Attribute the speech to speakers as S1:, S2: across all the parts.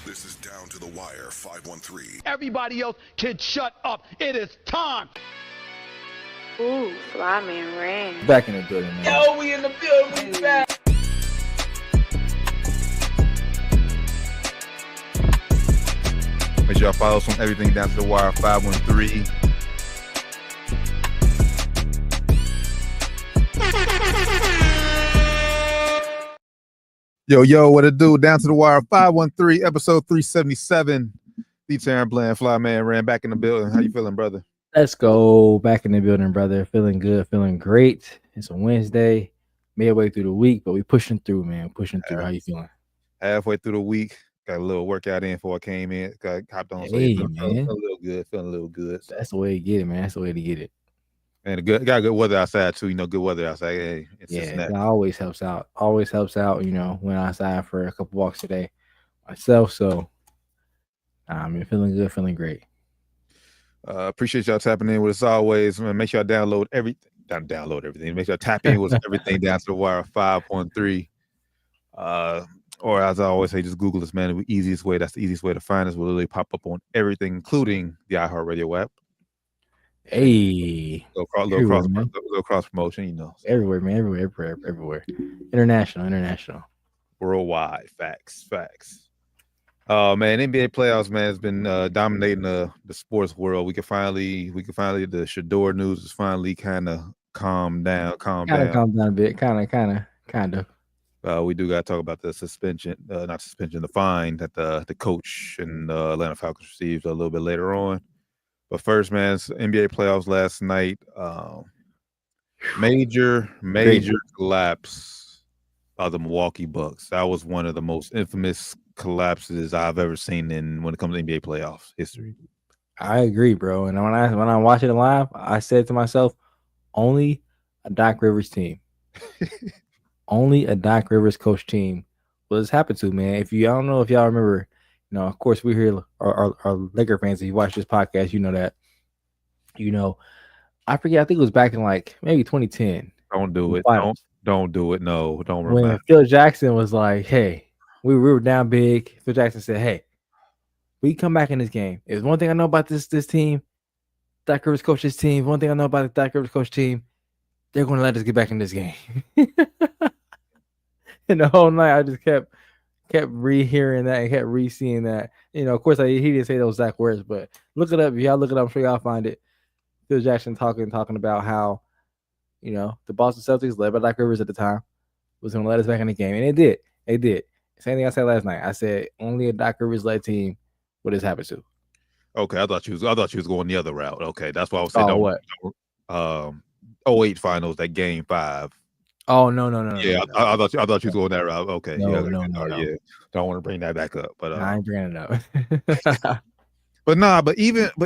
S1: This is Down to the Wire 513.
S2: Everybody else can shut up. It is time.
S3: Ooh, Flyman Ring.
S4: Back in the building, man.
S5: Yo, we in the building. We back.
S4: Make sure y'all follow us on everything Down to the Wire 513. Yo, what it do? Down to the Wire 513, episode 377. D-Terran Bland, Flyman ran back in the building. How you feeling, brother?
S6: Let's go. Back in the building, brother. Feeling good, feeling great. It's a Wednesday, midway through the week, but we pushing through, man. Pushing through. How you feeling?
S4: Halfway through the week. Got a little workout in before I came in. Got hopped on.
S6: Hey,
S4: so
S6: man.
S4: Feeling a little good. So.
S6: That's the way to get it, man. That's the way to get it.
S4: And got good weather outside too. Good weather outside. Hey,
S6: that always helps out. Always helps out. Went outside for a couple walks today myself. So I'm feeling good, feeling great.
S4: Appreciate y'all tapping in with us always. Make sure y'all download everything. Make sure y'all tap in with everything Down to the Wire 513. Or as I always say, just Google us, man. That's the easiest way to find us. We'll literally pop up on everything, including the iHeartRadio app.
S6: Hey,
S4: little cross promotion,
S6: everywhere, man, everywhere. International,
S4: worldwide. Facts. Man, NBA playoffs, man, has been dominating the sports world. We can finally the Shador news is finally kind of calmed down.
S6: Calm down a bit, kind of.
S4: We do got to talk about the the fine that the coach and the Atlanta Falcons received a little bit later on. But first, man, it's NBA playoffs last night. Major collapse by the Milwaukee Bucks. That was one of the most infamous collapses I've ever seen when it comes to NBA playoffs history.
S6: I agree, bro. And when I watched it live, I said to myself, only a Doc Rivers team. Only a Doc Rivers coach team will this happen to, man. I don't know if y'all remember, of course, we here our Laker fans. If you watch this podcast, you know that. I forget. I think it was back in maybe 2010.
S4: Don't do it. Don't do it. No, don't remember.
S6: When Phil Jackson was like, "Hey, we were down big." Phil Jackson said, "Hey, we come back in this game. If one thing I know about this team, Doc Rivers coach's team. One thing I know about the Doc Rivers coach team, they're going to let us get back in this game." And the whole night, I just kept rehearing that and kept re-seeing that. Of course, he didn't say those exact words, but look it up. If y'all look it up, I'm sure y'all find it. Phil Jackson talking about how, the Boston Celtics, led by Doc Rivers at the time, was going to let us back in the game, and it did. It did. Same thing I said last night. I said only a Doc Rivers-led team would this happen to.
S4: Okay, I thought you was going the other route. Okay, that's why I was saying 08 finals, that game 5.
S6: Oh no!
S4: Yeah,
S6: no.
S4: I thought you was going that route. Okay,
S6: no.
S4: Yeah, don't want to bring that back up, but
S6: I ain't bringing it up.
S4: but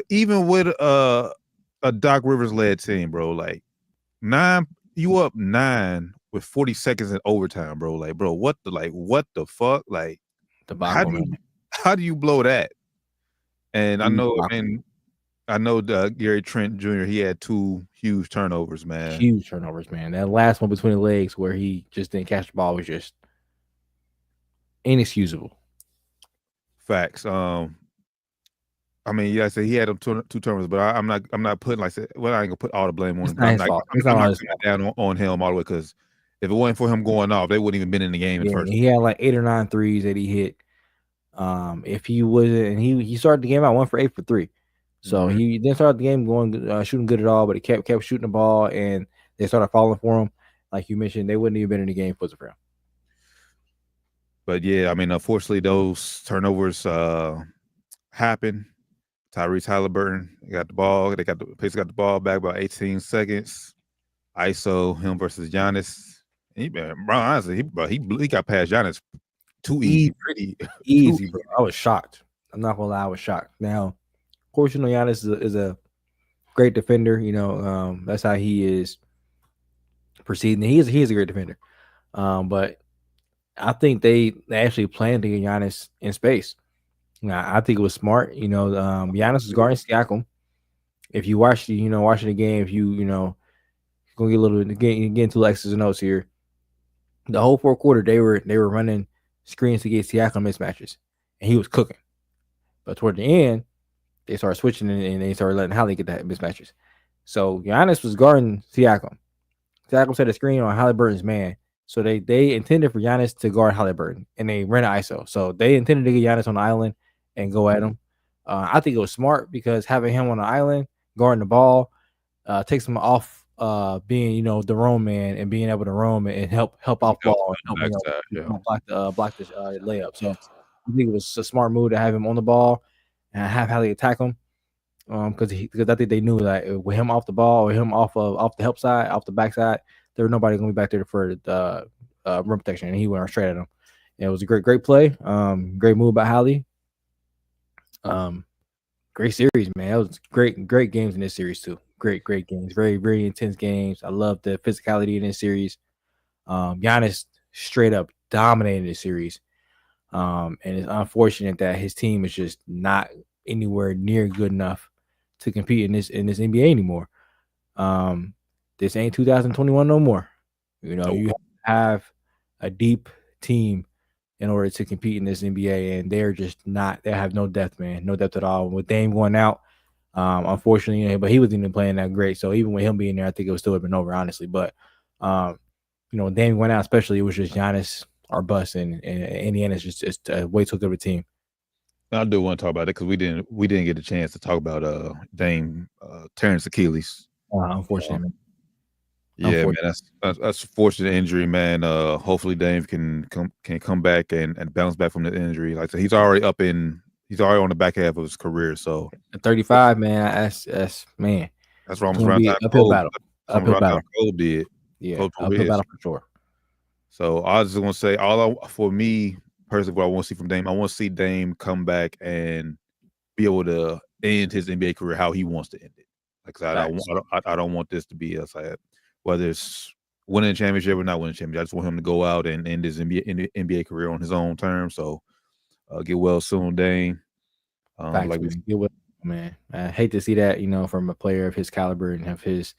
S4: even with a Doc Rivers led team, bro, you up 9 with 40 seconds in overtime, bro. What the fuck? How do you blow that? And I know Gary Trent Jr., he had 2 huge turnovers, man.
S6: That last one between the legs where he just didn't catch the ball was just inexcusable.
S4: Facts. I said he had them 2 turnovers, but I'm not putting I ain't gonna put all the blame on him. I'm not putting down on him all the way, because if it wasn't for him going off, they wouldn't even been in the game at first.
S6: He had 8 or 9 threes that he hit. If he wasn't, and he started the game out 1 for 8 for 3. So he didn't start the game going shooting good at all, but he kept shooting the ball, and they started falling for him. Like you mentioned, they wouldn't even been in the game if it wasn't for him.
S4: But yeah, unfortunately, those turnovers happen. Tyrese Halliburton got the ball. Pacers got the ball back about 18 seconds. ISO him versus Giannis. He got past Giannis too easy, pretty
S6: easy, bro. I was shocked. I'm not gonna lie, I was shocked. Now, of course, Giannis is a great defender. That's how he is proceeding. He is a great defender. But I think they actually planned to get Giannis in space. I think it was smart. Giannis was guarding Siakam. If you watch the game, if you gonna get into X's and O's here, the whole fourth quarter they were running screens to get Siakam mismatches. and he was cooking. But toward the end, they started switching and they started letting Halle get that mismatches. So Giannis was guarding Siakam. Siakam set a screen on Halliburton's man. So they intended for Giannis to guard Halliburton, and they ran an ISO. So they intended to get Giannis on the island and go at him. I think it was smart because having him on the island guarding the ball takes him off being the roam man and being able to roam and help off ball and help block the layup. So I think it was a smart move to have him on the ball and have Halle attack him. Because I think they knew that with him off the ball or him off the help side, off the backside, there was nobody gonna be back there for the rim protection, and he went straight at him. And it was a great play. Great move by Halle. Great series, man. It was great games in this series too. Great games. Very, very intense games. I love the physicality in this series. Giannis straight up dominated this series. And it's unfortunate that his team is just not anywhere near good enough to compete in this NBA anymore. This ain't 2021 no more. You have a deep team in order to compete in this NBA, and they're just not. They have no depth, man. No depth at all. With Dame going out, unfortunately, but he wasn't even playing that great. So even with him being there, I think it would still have been over, honestly. But when Dame went out, especially, it was just Giannis or bust, and Indiana's just way too good of a team.
S4: I do want to talk about it because we didn't get a chance to talk about Dame Terrence Achilles.
S6: Unfortunately.
S4: Yeah, man, that's a fortunate injury, man. Hopefully Dame can come back and bounce back from the injury. Like I said, he's already on the back half of his career. So
S6: at 35, man, that's man.
S4: That's almost around time
S6: uphill battle. Uphill battle.
S4: Cole did.
S6: Yeah, uphill battle for sure.
S4: So I was just gonna say, for me personally, what I want to see from Dame, I want to see Dame come back and be able to end his NBA career how he wants to end it. Like I don't want this to be whether it's winning a championship or not winning a championship. I just want him to go out and end his NBA career on his own terms. So get well soon, Dame.
S6: Get well, man. I hate to see that, from a player of his caliber and of his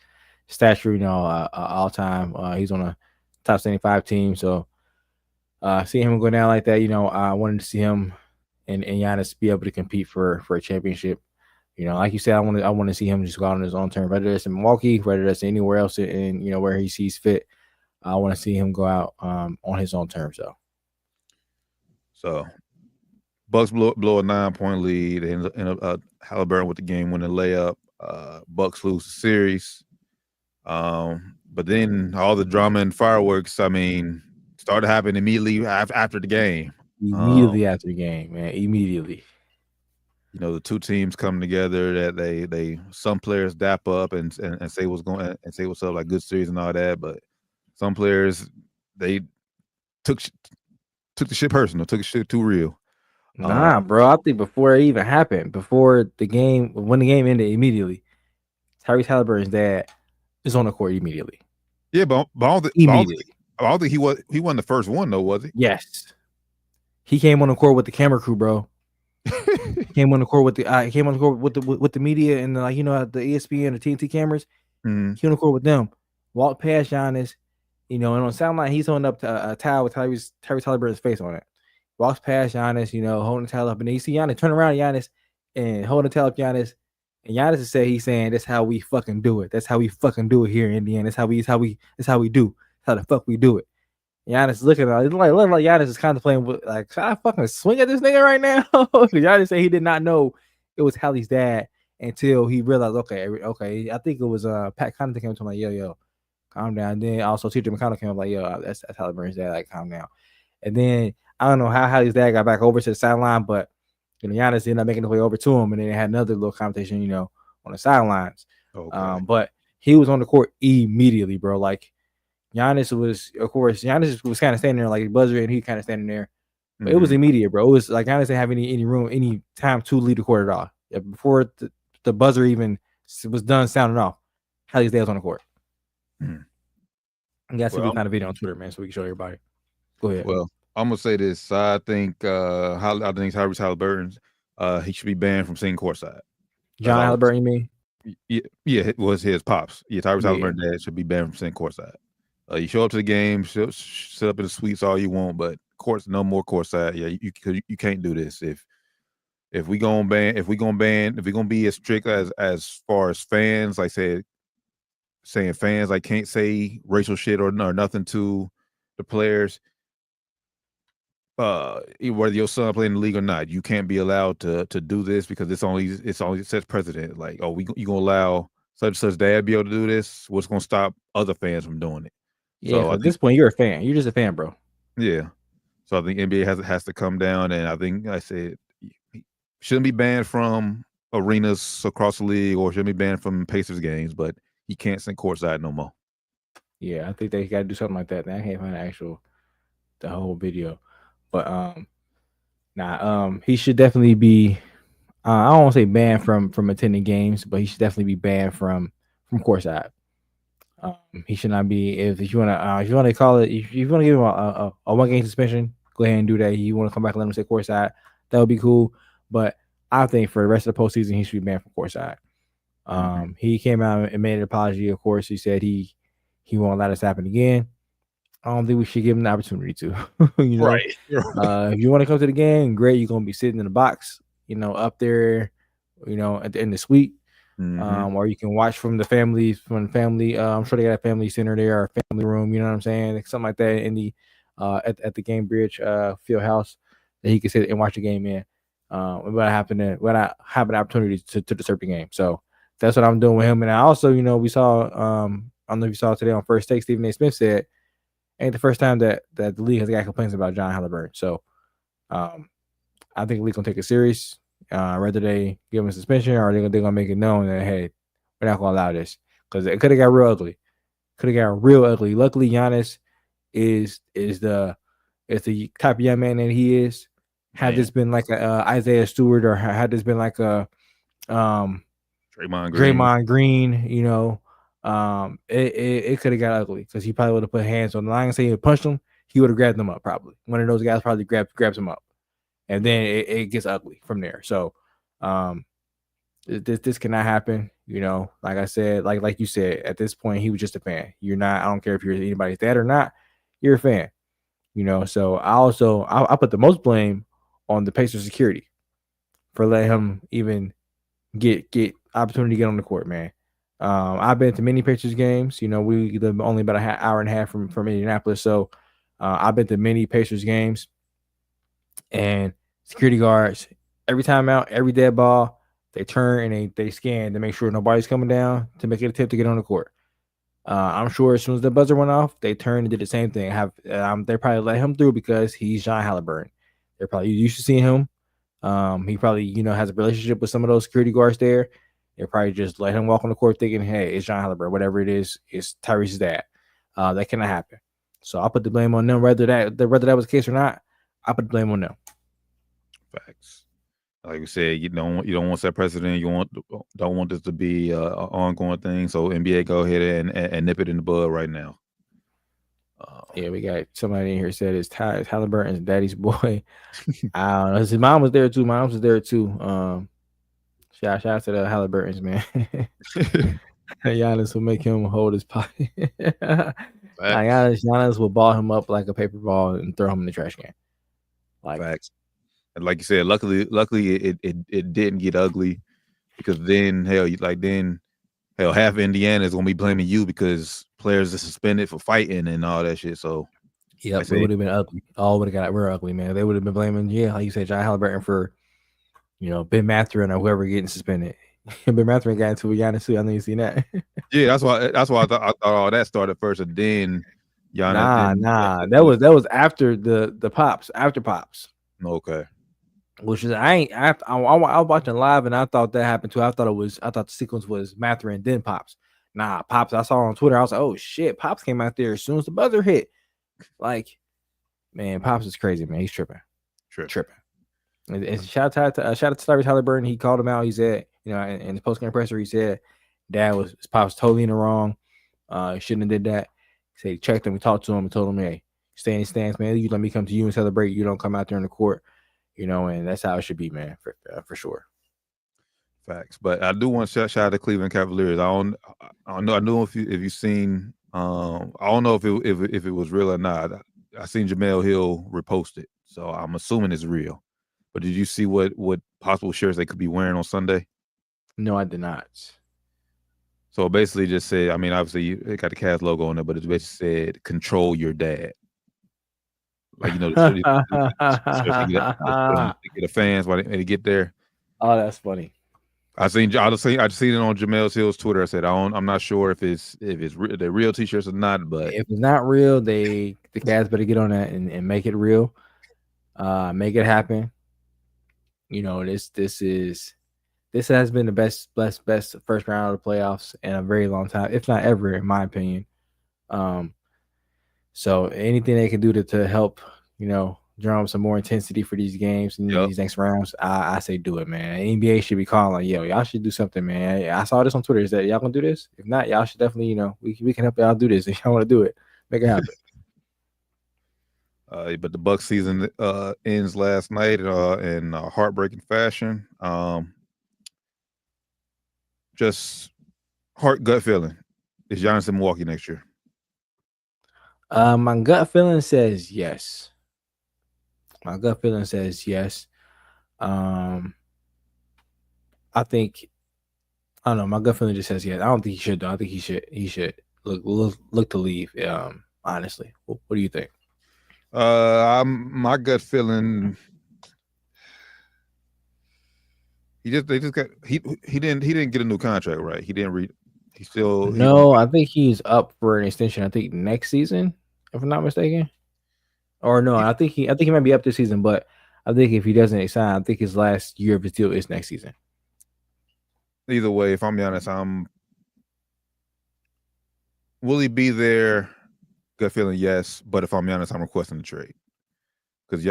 S6: stature, all time. He's on a top 75 team. So seeing him go down like that, I wanted to see him and Giannis be able to compete for a championship. Like you said, I want to see him just go out on his own terms, whether it's in Milwaukee, whether it's anywhere else in where he sees fit. I want to see him go out on his own terms, though.
S4: So, Bucks blow a 9-point lead. They end up Halliburton with the game-winning layup. Bucks lose the series. But then all the drama and fireworks, started happening immediately after the game.
S6: Immediately after the game, man. Immediately.
S4: The two teams come together that they some players dap up and say what's going and say what's up, like good series and all that, but some players they took the shit personal, took the shit too real.
S6: Nah, bro. I think before it even happened, when the game ended immediately, Tyrese Halliburton's dad is on the court immediately.
S4: Yeah, but I don't think he wasn't the first one though, was he?
S6: Yes, he came on the court with the camera crew, bro. Came on the court with the media and the ESPN, the TNT cameras.
S4: Mm-hmm.
S6: He on the court with them. Walked past Giannis, and on the sideline he's holding up to a towel with Tyrese Halliburton's face on it. Walks past Giannis, holding the towel up, and then you see Giannis turn around Giannis and holding the towel up Giannis, and Giannis he's saying that's how we fucking do it. That's how we fucking do it here in Indiana. That's how we do. That's how the fuck we do it. Giannis looking like Giannis is contemplating, like, should I fucking swing at this nigga right now? Giannis said he did not know it was Hallie's dad until he realized, okay. I think it was Pat Connaughton came to him like, yo, calm down. And then also T.J. McConnell came up like, yo, that's Halliburton's dad, like, calm down. And then I don't know how Hallie's dad got back over to the sideline, but Giannis ended up making his way over to him, and then they had another little conversation, on the sidelines.
S4: Okay.
S6: But he was on the court immediately, bro. Like, Giannis was kind of standing there like a buzzer, and he kind of standing there. But it was immediate, bro. It was like Giannis didn't have any room, any time to lead the court at all. Yeah, before the buzzer even was done sounding off, Hallie's dad was on the court. You got to find a video on Twitter, man, so we can show everybody. Go ahead.
S4: Well, I'm gonna say this. I think Tyrese Halliburton, he should be banned from singing courtside.
S6: John Halliburton, you mean?
S4: Yeah, it was his pops. Yeah, Tyrese Halliburton dad should be banned from singing courtside. You show up to the game, sit up in the suites all you want, but no more courtside. Yeah, you can't do this. If we gonna be as strict as far as fans, like saying fans like can't say racial shit or nothing to the players. Whether your son playing in the league or not, you can't be allowed to do this because it's only sets precedent. Like, oh, you gonna allow such dad be able to do this? What's gonna stop other fans from doing it?
S6: Yeah,
S4: So
S6: at this point, you're a fan. You're just a fan, bro.
S4: Yeah. So I think NBA has to come down, and I think I said he shouldn't be banned from arenas across the league or shouldn't be banned from Pacers games, but he can't send courtside no more.
S6: Yeah, I think they got to do something like that. I can't find the whole video, but he should definitely be. I don't want to say banned from attending games, but he should definitely be banned from courtside. He should not be. If you want to call it, if you want to give him a 1-game suspension, go ahead and do that. You want to come back and let him say courtside, that would be cool. But I think for the rest of the postseason, he should be banned from courtside. He came out and made an apology. Of course, he said he won't allow this to happen again. I don't think we should give him the opportunity to. You know,
S4: Right.
S6: If you want to come to the game, great. You're gonna be sitting in the box, up there, at the end of the suite. Or you can watch from the family. I'm sure they got a family center there or a family room. You know what I'm saying? Something like that in the at the Game Bridge field house that he can sit and watch the game in. When I have an opportunity to disturb the game. So that's what I'm doing with him. And I also, we saw I don't know if you saw today on First Take, Stephen A. Smith said, ain't the first time that the league has got complaints about John Halliburton. So I think the league gonna take it serious. Whether they give him a suspension or they're gonna make it known that, hey, we're not gonna allow this, because it could have got real ugly. Luckily, Giannis is the type of young man that he is. Had this been like a Isaiah Stewart, or had this been like a Draymond Green, it could have got ugly, because he probably would have put hands on the line. Say he would punch him, he would have grabbed them up. Probably one of those guys probably grabs him up, and then it gets ugly from there. So this cannot happen. Like I said, like you said, at this point he was just a fan. You're not. I don't care if you're anybody's dad or not. You're a fan. So I put the most blame on the Pacers security for letting him even get opportunity to get on the court, man. I've been to many Pacers games. We live only about an hour and a half from Indianapolis, so I've been to many Pacers games, and security guards, every time out, every dead ball, they turn and they scan to make sure nobody's coming down to make it a tip to get on the court. I'm sure as soon as the buzzer went off, they turned and did the same thing. They probably let him through because he's John Halliburton. They're probably used to seeing him. He probably, has a relationship with some of those security guards there. They probably just let him walk on the court thinking, hey, it's John Halliburton. Whatever it is, it's Tyrese's dad. That cannot happen. So I'll put the blame on them. Whether that was the case or not, I put the blame on them.
S4: Facts. Like we said, you don't want that precedent. You don't want this to be an ongoing thing. So NBA, go ahead and nip it in the bud right now.
S6: Yeah, we got somebody in here said it's Halliburton's daddy's boy. I don't know. His mom was there too. Mom was there too. Shout out to the Halliburtons, man. Giannis will make him hold his pocket. Giannis will ball him up like a paper ball and throw him in the trash can.
S4: Facts. And like you said, luckily it didn't get ugly, because then half Indiana is gonna be blaming you because players are suspended for fighting and all that shit. So
S6: yeah, it would have been ugly. All would have got real ugly, man. They would have been blaming, like you said, John Halliburton for Ben Mathurin or whoever getting suspended. Ben Mathurin got into a Giannis too. I know you seen that.
S4: Yeah, that's why I thought all that started first, and then Giannis.
S6: Nah. That was after the pops. After pops.
S4: Okay.
S6: Which is I was watching live and I thought that happened too. I thought the sequence was Mathurin then Pops. Nah, Pops. I saw on Twitter. I was like, oh shit, Pops came out there as soon as the buzzer hit. Like, man, Pops is crazy, man. He's tripping. And shout out to Tyrese Halliburton. He called him out. He said, in the post game presser, he said, Pops totally in the wrong. He shouldn't have did that. He said he checked him. We talked to him and told him, hey, stay in the stands, man. You let me come to you and celebrate. You don't come out there in the court. And that's how it should be, man, for sure.
S4: Facts. But I do want to shout out the Cleveland Cavaliers. I don't know if you've seen. I don't know if it was real or not. I seen Jamel Hill repost it, so I'm assuming it's real. But did you see what possible shirts they could be wearing on Sunday?
S6: No, I did not.
S4: So basically, just said, I mean, obviously it got the Cavs logo on it, but it basically said "Control your dad." Like the shirts they get the fans when they get there.
S6: Oh, that's funny.
S4: I just seen it on Jamel Hill's Twitter. I said I'm not sure if it's the real T-shirts or not, but
S6: if it's not real, the Cavs better get on that and make it real. Make it happen. This has been the best first round of the playoffs in a very long time, if not ever, in my opinion. So anything they can do to help, drum up some more intensity for these games and these next rounds, I say do it, man. NBA should be calling like, yo, y'all should do something, man. I saw this on Twitter. Is that y'all gonna do this? If not, y'all should definitely, we can help y'all do this. If y'all want to do it, make it happen.
S4: But the Bucks season ends last night in heartbreaking fashion. Just gut feeling. Is Giannis in Milwaukee next year?
S6: My gut feeling says yes. My gut feeling says yes. I don't know. My gut feeling just says yes. I don't think he should though. I think he should look to leave. Honestly, what do you think?
S4: My gut feeling. He didn't get a new contract, right? He didn't read.
S6: I think he's up for an extension. I think next season, if I'm not mistaken. Or no, I think he might be up this season, but I think if he doesn't sign, I think his last year of his deal is next season.
S4: Either way, if I'm honest, will he be there? Gut feeling, yes. But if I'm honest, I'm requesting the trade. Because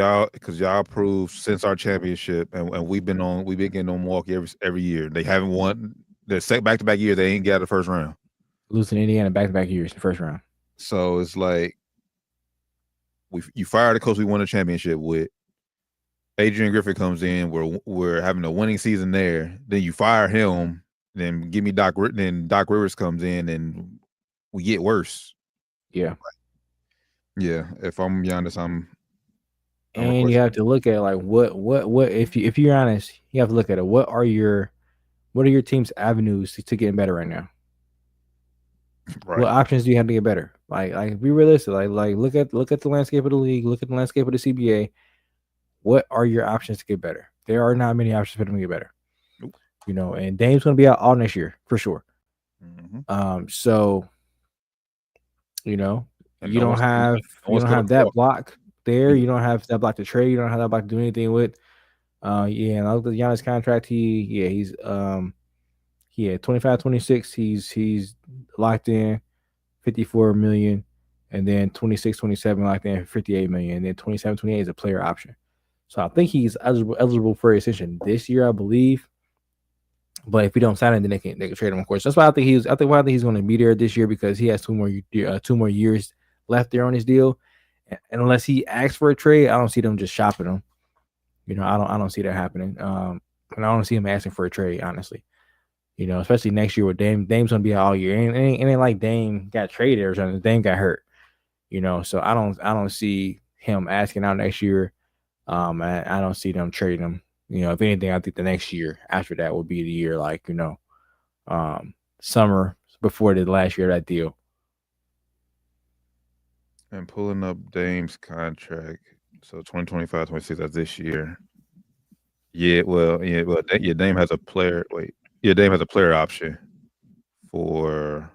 S4: y'all proved since our championship, and we've been getting on Milwaukee every year. They haven't won the back-to-back year. They ain't got the first round.
S6: Losing Indiana back-to-back years, the first round.
S4: So it's like you fired the coach we won a championship with. Adrian Griffin comes in. We're having a winning season there. Then you fire him. Then give me Doc. Then Doc Rivers comes in, and we get worse.
S6: Yeah.
S4: Yeah. If I'm Giannis,
S6: and you have to look at like what if you're honest, you have to look at it. What are your team's avenues to getting better right now? Right. What options do you have to get better? Like be realistic. Like look at the landscape of the league. Look at the landscape of the CBA. What are your options to get better? There are not many options for them to get better. Nope. And Dame's going to be out all next year for sure. Mm-hmm. So you don't have that block there. You don't have that block to trade. You don't have that block to do anything with. And I looked at Giannis' contract. He's 25, 26. He's locked in 54 million, and then 26, 27 locked in 58 million, and then 27, 28 is a player option. So I think he's eligible for extension this year, I believe. But if we don't sign him, then they can trade him, of course. That's why I think he's going to be there this year, because he has two more years left there on his deal. And unless he asks for a trade, I don't see them just shopping him. I don't see that happening. And I don't see him asking for a trade, honestly. Especially next year with Dame. Dame's gonna be out all year. And it ain't like Dame got traded or something. Dame got hurt. So I don't see him asking out next year. I don't see them trading him. If anything, I think the next year after that would be the year, summer before the last year of that deal.
S4: And pulling up Dame's contract, so 2025, 26, that's this year. Dame has a player. Dame has a player option for.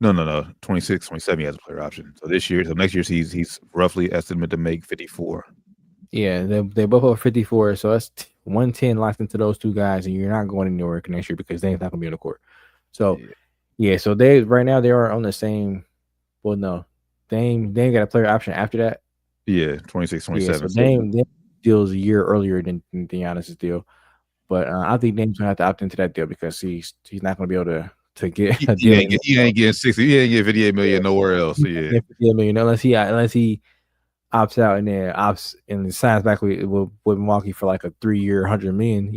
S4: No. 26, 27, he has a player option. So next year he's roughly estimated to make 54.
S6: Yeah, they both have 54, so that's 110 locked into those two guys, and you're not going anywhere next year because Dame's not going to be on the court. So, so they right now they are on the same. Well, no, Dame got a player option after that.
S4: Yeah, 26, 27.
S6: Yeah, so Dame deals a year earlier than Giannis' deal, but I think Dame's going to have to opt into that deal because he's not going to be able to get a deal.
S4: He ain't getting 60. He ain't getting 58 million nowhere else. So yeah,
S6: 58 million unless he opts out and then opts and signs back with Milwaukee for like a 3-year, $100 million,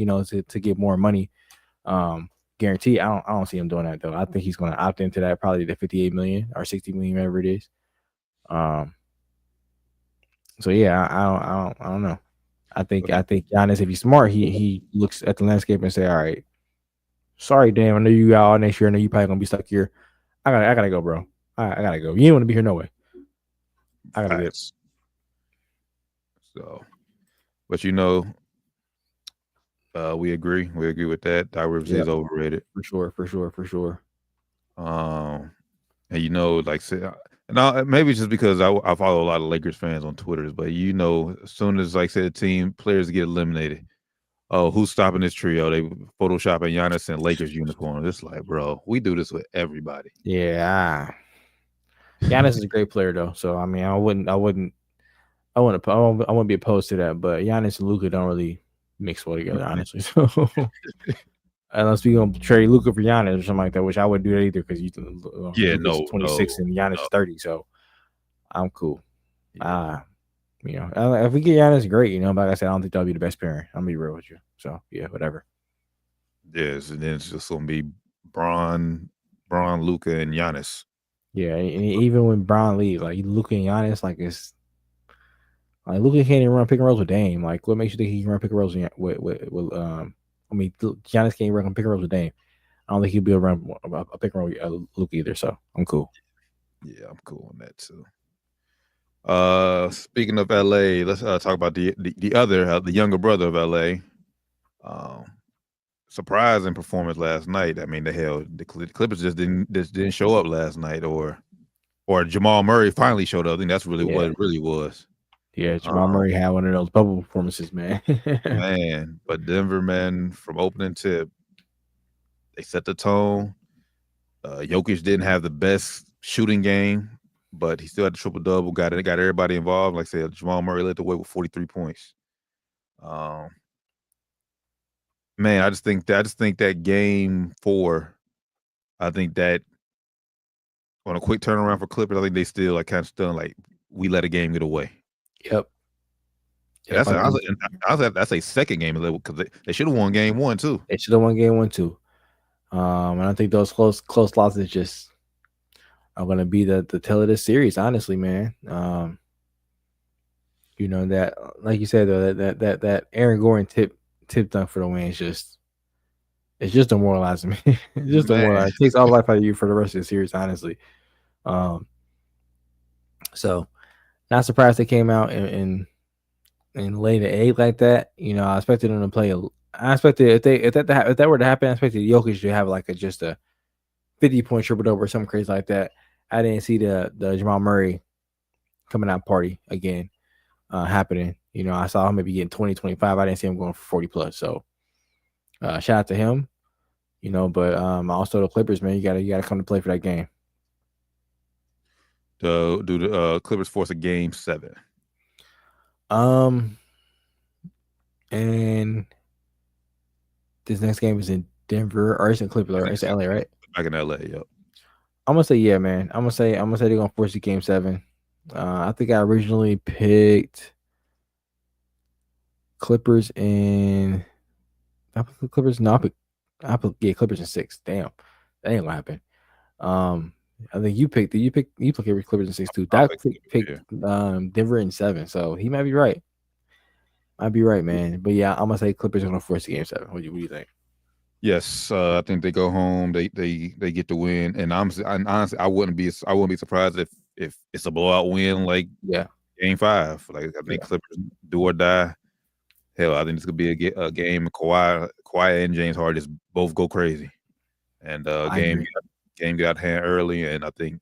S6: to get more money. guarantee. I don't see him doing that though. I think he's going to opt into that, probably the 58 million or 60 million, whatever it is. So yeah, I don't know. I think Giannis, if he's smart, he looks at the landscape and say, all right, sorry, damn, I know you got all next year. I know you probably gonna be stuck here. I gotta go, bro. I gotta go. You ain't want to be here no way. I gotta get.
S4: So, but you know, we agree. We agree with that. Doc Rivers is overrated
S6: for sure.
S4: And you know, like now maybe just because I follow a lot of Lakers fans on Twitter, but you know, as soon as like say the team players get eliminated, oh, who's stopping this trio? They photoshopping Giannis in Lakers uniform. It's like, bro, we do this with everybody.
S6: Yeah, Giannis is a great player though, so I mean, I wouldn't be opposed to that, but Giannis and Luka don't really mix well together, honestly. So unless we gonna trade Luka for Giannis or something like that, which I wouldn't do that either because Luka's 26 and Giannis is 30, so I'm cool. You know, if we get Giannis, great. You know, but like I said, I don't think that'll be the best pairing. I'm gonna be real with you. So yeah, whatever.
S4: Yes, and then it's just gonna be Braun, Luka, and Giannis.
S6: Yeah, and even when Braun leaves, like Luka and Giannis, like it's like Luka can't even run pick and rolls with Dame. Like, what makes you think he can run pick and rolls with I mean, Giannis can't run pick and rolls with Dame. I don't think he'll be able to run a pick and roll with Luka either. So I'm cool.
S4: Yeah, I'm cool on that too. Speaking of LA, let's talk about the other the younger brother of LA. Surprising performance last night. I mean, the Clippers just didn't show up last night, or Jamal Murray finally showed up. I think that's really what it really was.
S6: Yeah, Jamal Murray had one of those bubble performances, man.
S4: Man, but Denver, man, from opening tip, they set the tone. Jokic didn't have the best shooting game, but he still had the triple double. Got everybody involved. Like I said, Jamal Murray led the way with 43 points. Man, I just think that game 4, I think that on a quick turnaround for Clippers, I think they still like kind of stunned, like we let a game get away.
S6: Yep.
S4: That's a second game because they should have won game 1 too.
S6: They should have won game 1 too. And I think those close losses just are going to be the tell of this series. Honestly, man. You know that, like you said though, that Aaron Gordon tip dunk for the win is it's just demoralizing me. It's just demoralizing. It takes all life out of you for the rest of the series, honestly. So not surprised they came out and laid an egg like that. You know, I expected them to play. I expected if that were to happen, I expected Jokic to have like just a 50-point triple double or something crazy like that. I didn't see the Jamal Murray coming out party again happening. You know, I saw him maybe getting 20, 25. I didn't see him going for 40 plus. So shout out to him. You know, but also the Clippers, man, you gotta come to play for that game.
S4: Do the Clippers force a game 7?
S6: And this next game is in Denver, or it's in Clippers, or it's in LA, right?
S4: Back in LA, yep.
S6: I'm gonna say yeah, man. I'm gonna say they're gonna force a game 7. I think I originally picked Clippers and Clippers. No, I put Clippers in 6. Damn, that ain't gonna happen. I think you picked Clippers in 6 too. That picked Denver in 7, so he might be right. I'd be right, man. But yeah, I'm gonna say Clippers are gonna force the game 7. What do you think?
S4: Yes, I think they go home. They get the win, and honestly, I wouldn't be surprised if it's a blowout win, like game 5. Like I think Clippers do or die. Hell, I think this could be a game. Kawhi and James Harden just both go crazy, and game get out of hand early. And I think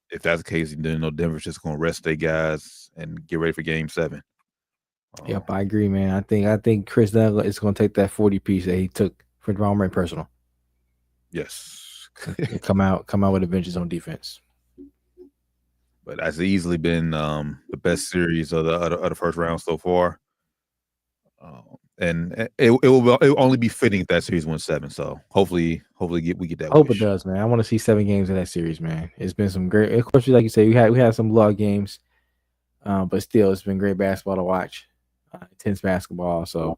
S4: if that's the case, then Denver's just gonna rest their guys and get ready for game 7.
S6: Yep, I agree, man. I think Chris Dunn is gonna take that 40 piece that he took for Jamal Murray personal.
S4: Yes,
S6: come out with a vengeance on defense.
S4: But that's easily been the best series of the first round so far. And it will only be fitting if that series wins 7. So hopefully we get that.
S6: I hope it does, man. I want to see 7 games in that series, man. It's been some great. Of course, like you say, we had some blowout games, but still, it's been great basketball to watch. Intense basketball. So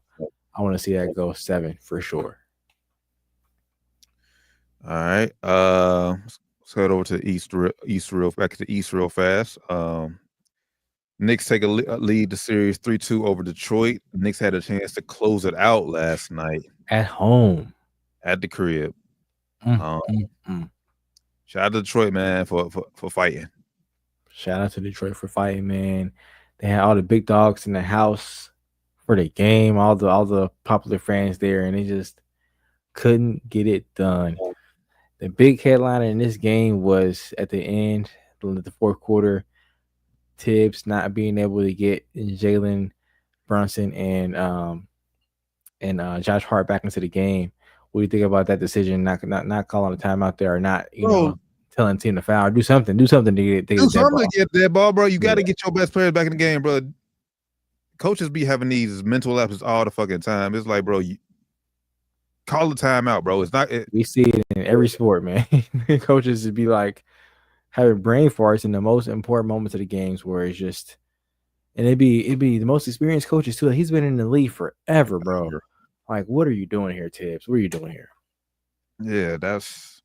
S6: I want to see that go 7 for sure.
S4: All right. Let's head over to the East real back to the East real fast. Knicks take a lead the series 3-2 over Detroit. Knicks had a chance to close it out last night
S6: At home.
S4: at the crib.
S6: Mm, mm, mm.
S4: Shout out to Detroit, man, for fighting.
S6: Shout out to Detroit for fighting, man. They had all the big dogs in the house for the game, all the popular fans there, and they just couldn't get it done. The big headliner in this game was at the end, the fourth quarter, Tibbs not being able to get Jalen Brunson and Josh Hart back into the game. What do you think about that decision? Not calling a timeout there, or not, telling the team to foul, or do something to get
S4: Do
S6: that
S4: something
S6: ball.
S4: to get that ball, bro. You got to get your best players back in the game, bro. Coaches be having these mental lapses all the fucking time. It's like, bro, you call the timeout, bro. It's not.
S6: We see it in every sport, man. Coaches would be like having brain farts in the most important moments of the games, where it's just, and it'd be the most experienced coaches too. He's been in the league forever, bro. Like, what are you doing here, Tibbs? What are you doing here?
S4: Yeah, that's.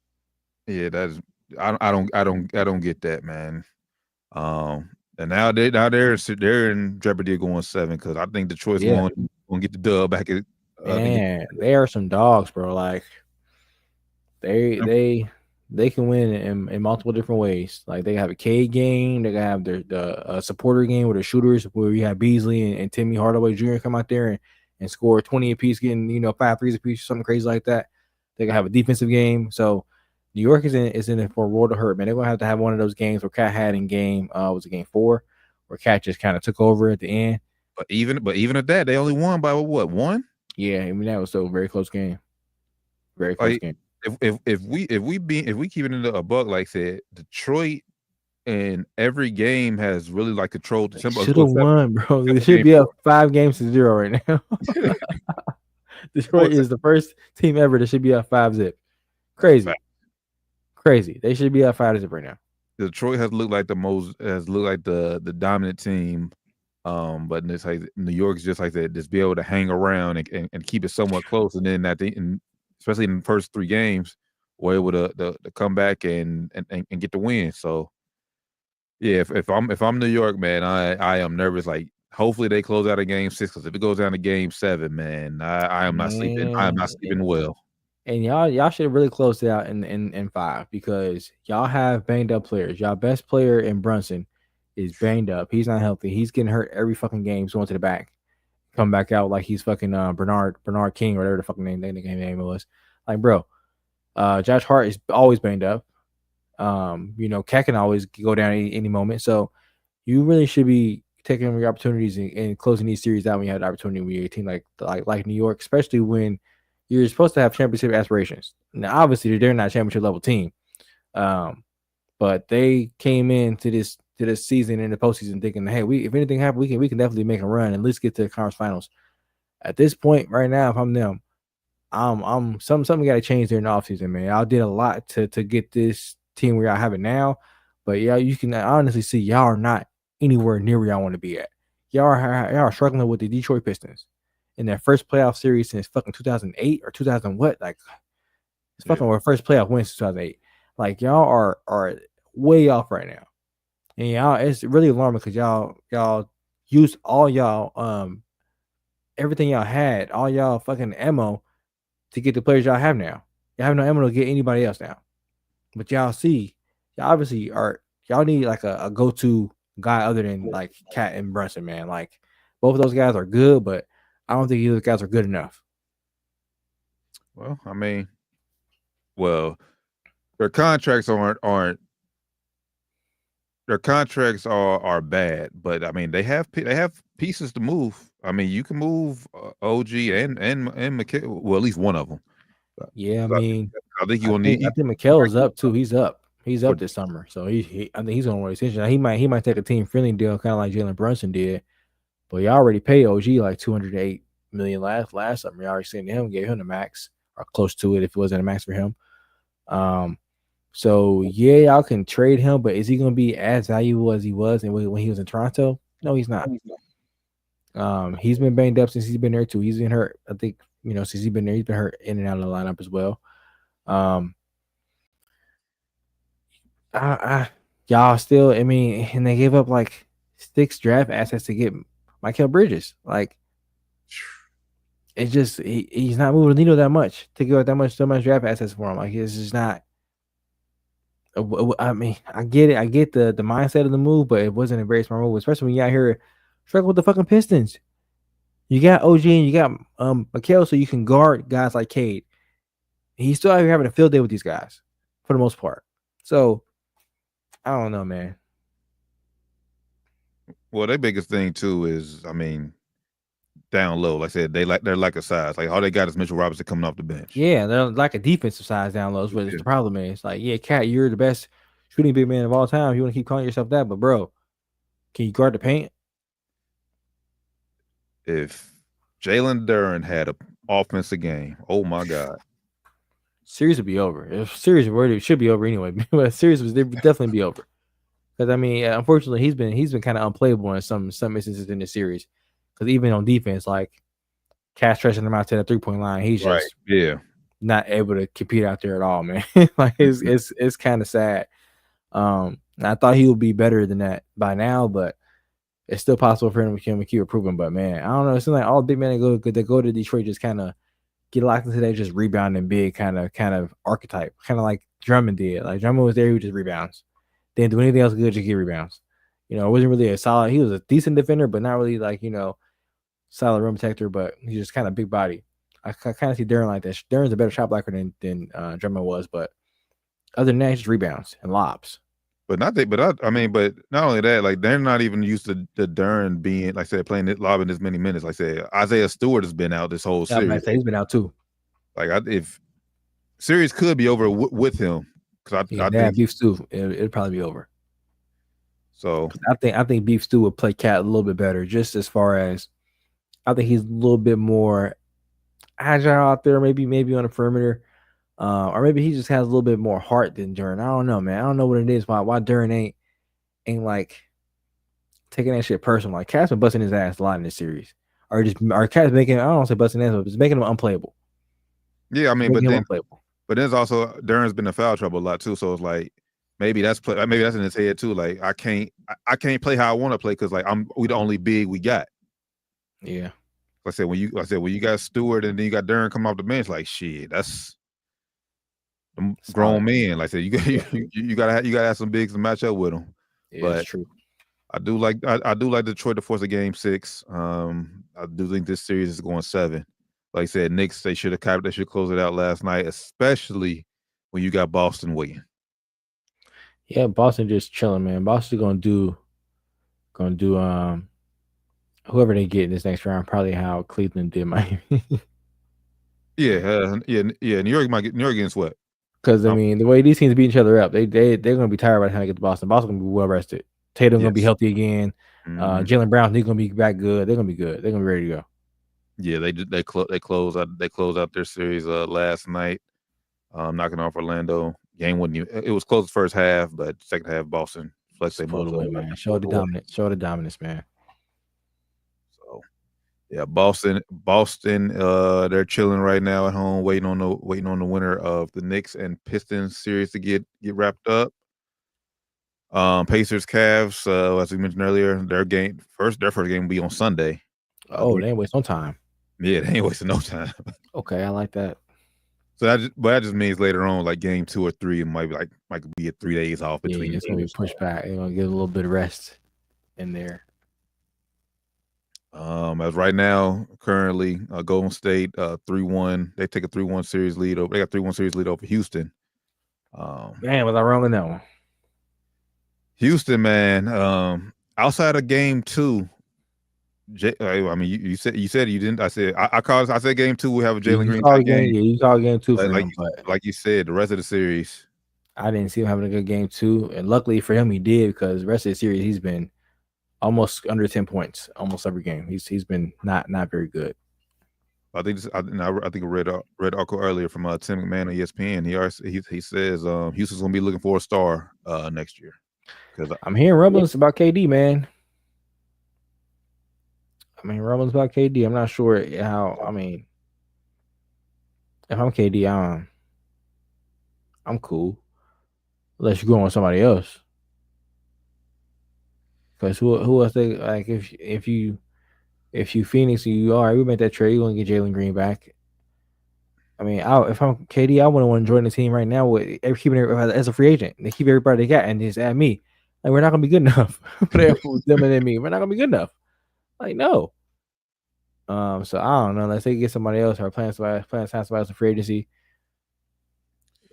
S4: I don't get that, man. And now they're in jeopardy of going 7 because I think Detroit's going to get the dub back at.
S6: Man, they are some dogs, bro. Like they can win in multiple different ways. Like they have a K game, they have the supporter game with the shooters, where you have Beasley and Timmy Hardaway Jr. come out there and score 20 apiece, getting 5 threes apiece, something crazy like that. They can have a defensive game. So New York is in it for a world of hurt, man. They're gonna have to have one of those games where Cat had in game was it game 4, where Cat just kind of took over at the end.
S4: But even at that, they only won by what, 1?
S6: Yeah, I mean that was still a very close game. Very close game.
S4: If we keep it into a buck, like I said, Detroit in every game has really like controlled the tempo.
S6: Should have won, bro. They should be up 5-0 right now. Detroit is the first team ever that should be up 5-0. Crazy. They should be up 5-0 right now.
S4: Detroit has looked like the dominant team. But it's like New York's just like that, just be able to hang around and keep it somewhat close, and then especially in the first 3 games, were able to come back and get the win. So yeah, if I'm New York, man, I am nervous. Like hopefully they close out a game 6, because if it goes down to game 7, man, I am not sleeping. I am not sleeping well.
S6: And y'all should have really closed it out in 5, because y'all have banged up players. Y'all best player in Brunson is banged up. He's not healthy. He's getting hurt every fucking game. He's going to the back, come back out like he's fucking Bernard King or whatever the fucking name was. Like, bro, Josh Hart is always banged up. Cat can always go down any moment. So you really should be taking your opportunities and closing these series out when you have the opportunity with your team like New York, especially when you're supposed to have championship aspirations. Now, obviously, they're not a championship level team, but they came into this season in the postseason thinking, hey, if anything happens, we can definitely make a run and at least get to the conference finals. At this point, right now, if I'm them, something got to change there in the offseason, man. Y'all did a lot to get this team where y'all have it now, but yeah, you can honestly see y'all are not anywhere near where y'all want to be at. Y'all are struggling with the Detroit Pistons in their first playoff series since fucking 2008 or 2000 what? Like it's fucking our first playoff win since 2008. Like y'all are way off right now. And y'all, it's really alarming because y'all used all y'all everything y'all had, all y'all fucking ammo to get the players y'all have now. Y'all have no ammo to get anybody else now. But y'all obviously y'all need like a go-to guy other than like Cat and Brunson, man. Like both of those guys are good, but I don't think those guys are good enough.
S4: Well, I mean, their contracts aren't. Their contracts are bad, but I mean they have pieces to move. I mean you can move OG and McHale, well at least one of them.
S6: Yeah, I mean
S4: I think you will need.
S6: I think McHale is up too. He's up this summer, so I think he's gonna raise attention. He might take a team friendly deal, kind of like Jalen Brunson did. But you already paid OG like $208 million last summer. You already seen him, gave him the max or close to it if it wasn't a max for him. So yeah, y'all can trade him, but is he going to be as valuable as he was and when he was in Toronto? No, he's not. He's been banged up since he's been there too. He's been hurt. I think since he's been there, he's been hurt in and out of the lineup as well. Y'all still, I mean, and they gave up like 6 draft assets to get Michael Bridges. Like, it's just he's not moving the needle that much to give up so much draft assets for him. Like, it's just not. I mean, I get it. I get the mindset of the move, but it wasn't a very smart move, especially when you out here struggling with the fucking Pistons. You got OG and you got Mikal, so you can guard guys like Cade. He's still out here having a field day with these guys for the most part. So I don't know, man.
S4: Well, their biggest thing too is, I mean, down low. Like I said, they're like a size. Like all they got is Mitchell Robinson coming off the bench.
S6: Yeah, they're like a defensive size down low. Is what the problem is. Like, yeah, Cat, you're the best shooting big man of all time. You want to keep calling yourself that, but bro, can you guard the paint?
S4: If Jalen Duren had an offensive game, oh my God,
S6: Series would be over. If series already should be over anyway, but series would definitely be over. Because I mean, unfortunately, he's been kind of unplayable in some instances in the series. Because even on defense, like Cash stretching him out to the 3-point line, he's just not able to compete out there at all, man. Like it's kind of sad. I thought he would be better than that by now, but it's still possible for him to keep improving. But man, I don't know. It seems like all big men that go to Detroit just kind of get locked into that just rebounding big kind of archetype, kind of like Drummond did. Like Drummond was there, he would just rebounds. Didn't do anything else good, just get rebounds. You know, it wasn't really a solid. He was a decent defender, but not really like, you know, solid rim protector. But he's just kind of big body. I kind of see Duren like that. Duren's a better shot blocker than Drummond was, but other than that, just rebounds and lobs.
S4: But not only that, like they're not even used to the Duren being, like I said, playing it, lobbing this many minutes. Like I said, Isaiah Stewart has been out this whole series.
S6: He's been out too.
S4: Like if series could be over with him, because I think
S6: Beef Stew, it'd probably be over.
S4: So
S6: I think Beef Stew would play Cat a little bit better, just as far as I think he's a little bit more agile out there, maybe on the perimeter. Or maybe he just has a little bit more heart than Duren. I don't know, man. I don't know what it is. Why Duren ain't like taking that shit personal. Like Cat's been busting his ass a lot in this series, or Cat's making, I don't want to say busting his ass, but it's making him unplayable.
S4: Yeah, I mean, but there's also Duren's been in foul trouble a lot too. So it's like maybe that's in his head too. Like I can't play how I want to play because like we the only big we got.
S6: Yeah.
S4: Like I said, when you got Stewart and then you got Duren coming off the bench, like shit, that's grown men. Like I said, you gotta have some bigs to match up with them.
S6: Yeah,
S4: but
S6: that's true.
S4: I do like Detroit to force a game 6. I do think this series is going 7. Like I said, Knicks, they should close it out last night, especially when you got Boston waiting.
S6: Yeah, Boston just chilling, man. Boston gonna do whoever they get in this next round, probably how Cleveland did Miami.
S4: Yeah. New York getting swept.
S6: Because I mean, the way these teams beat each other up, they're gonna be tired by the time they get to Boston. Boston gonna be well rested. Tatum gonna be healthy again. Jaylen Brown, he's gonna be back good. They're gonna be good. They're gonna be ready to go.
S4: Yeah, they closed out their series last night, knocking off Orlando. Game it was close the first half, but second half Boston flexed their muscle.
S6: Man. Show the dominance. Show the dominance, man.
S4: So yeah, Boston, they're chilling right now at home, waiting on the winner of the Knicks and Pistons series to get wrapped up. Pacers, Cavs, as we mentioned earlier, their first game will be on Sunday.
S6: They ain't wasting no time.
S4: Yeah, they ain't wasting no time.
S6: Okay, I like that.
S4: So that just means later on, like game 2 or 3, it might be 3 days off between.
S6: Yeah, it's gonna be pushed back. They're gonna get a little bit of rest in there.
S4: As right now, currently, Golden State 3-1. They take a 3-1 series lead over. They got 3-1 series lead over Houston.
S6: Man, was I wrong in that one?
S4: Houston, man. Outside of game 2, I mean, you said you didn't. I said game 2 we have a Jalen Green type game.
S6: Yeah, you called game 2 for him, but
S4: like you said, the rest of the series,
S6: I didn't see him having a good game 2, and luckily for him, he did, because the rest of the series he's been almost under 10 points almost every game. He's been not very good.
S4: I think I read article earlier from Tim McMahon on ESPN. He says Houston's gonna be looking for a star next year. Because
S6: I'm hearing rumblings about KD, man. Rumblings about KD. I'm not sure how. I mean, if I'm KD, I'm cool. unless you go on somebody else. Because who else they like if you Phoenix and you we make that trade, you gonna get Jalen Green back. I mean, if I'm KD, I wouldn't want to join the team right now with keeping everybody as a free agent. They keep everybody they got and just add me. Like we're not gonna be good enough for them and then me. We're not gonna be good enough. Like no. So I don't know. Let's say get somebody else or plan somebody else in free agency.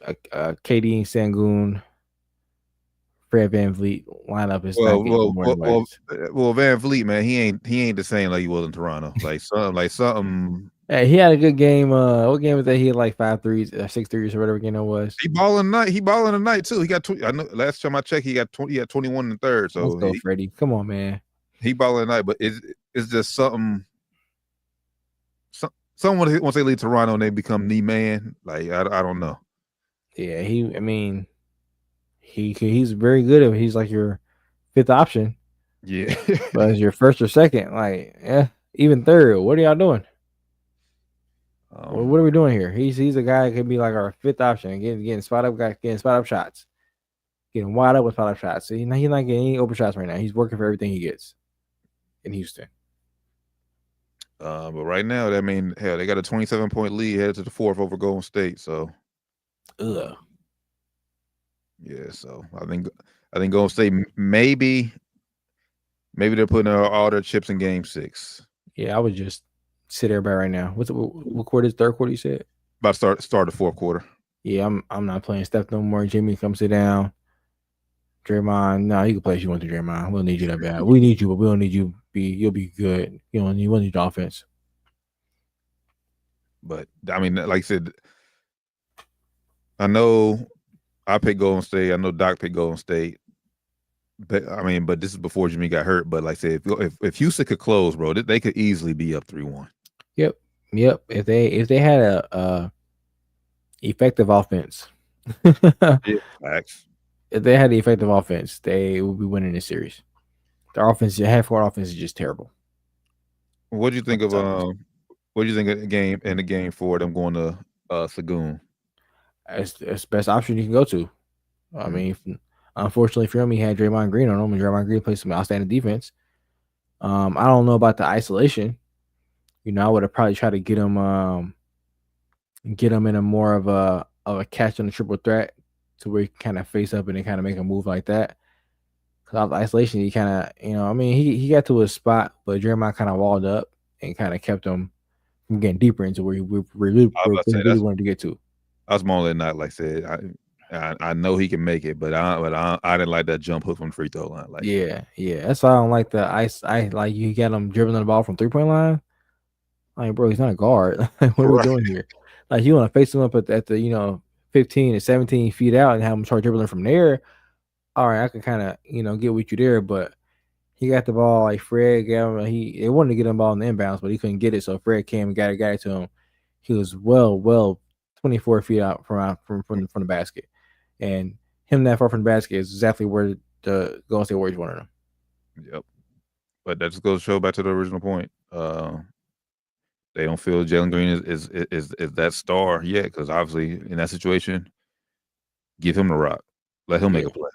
S6: KD and Sangoon, Fred VanVleet lineup is not getting more legs.
S4: Well, Van Vliet, man, he ain't the same like he was in Toronto. Like something.
S6: Hey, he had a good game. What game was that? He had like 5 threes, 6 threes, or whatever game it was.
S4: He balling tonight too. He got 20. I know last time I checked, he had 21 in the third. So
S6: let's go, Freddie. Come on, man.
S4: He balling tonight, but it's just something. Someone once they leave Toronto and they become the man. Like I don't know.
S6: Yeah, he's very good at it. He's like your 5th option.
S4: Yeah,
S6: but as your 1st or 2nd, like even 3rd. What are y'all doing? What are we doing here? He's a guy that can be like our 5th option, getting spot up shots, getting wide up with spot up shots. So he's not getting any open shots right now. He's working for everything he gets in Houston.
S4: But right now, I mean, hell, they got a 27-point lead headed to the 4th over Golden State. So, yeah. So I think Golden State maybe they're putting all their chips in Game 6.
S6: Yeah, I would just sit everybody right now. What quarter is 3rd quarter? You said
S4: about to start the 4th quarter.
S6: Yeah, I'm not playing Steph no more. Jimmy, come sit down. Draymond, no, you can play if you want to. Draymond, we'll need you that bad. We need you, but we don't need you. You'll be good. You know, you won't need the offense.
S4: But I mean, like I said, I know I picked Golden State. I know Doc picked Golden State. But I mean, but this is before Jimmy got hurt. But like I said, if Houston could close, bro, they could easily be up 3-1.
S6: Yep. If they had a effective offense,
S4: facts.
S6: If they had the effective offense, they would be winning this series. Their offense, half-court offense, is just terrible.
S4: What do you think of the game for them going to Sagoon?
S6: It's the best option you can go to. I mean, unfortunately for him, he had Draymond Green on him, and Draymond Green plays some outstanding defense. I don't know about the isolation. You know, I would have probably tried to get him in a more of a catch on the triple threat to where he can kind of face up and then kind of make a move like that. Because out of isolation, he kind of, I mean, he got to his spot, but Draymond kind of walled up and kind of kept him from getting deeper into where he really wanted to get to.
S4: I was more than not, like I said, I know he can make it, but I didn't like that jump hook from the free throw line. Like,
S6: yeah, that's why I don't like the ice. I like you got him dribbling the ball from 3-point line. Like, bro, he's not a guard. What are we doing here? Like, you want to face him up at the 15 to 17 feet out and have him start dribbling from there. All right, I can kind of get with you there, but he got the ball like Fred got him. They wanted to get him ball in the inbounds, but he couldn't get it. So Fred came and got it to him. He was well 24 feet out from the basket, and him that far from the basket is exactly where the Golden State Warriors wanted him.
S4: Yep, but that just goes to show back to the original point. They don't feel Jalen Green is that star yet, because obviously in that situation, give him the rock, let him make a play.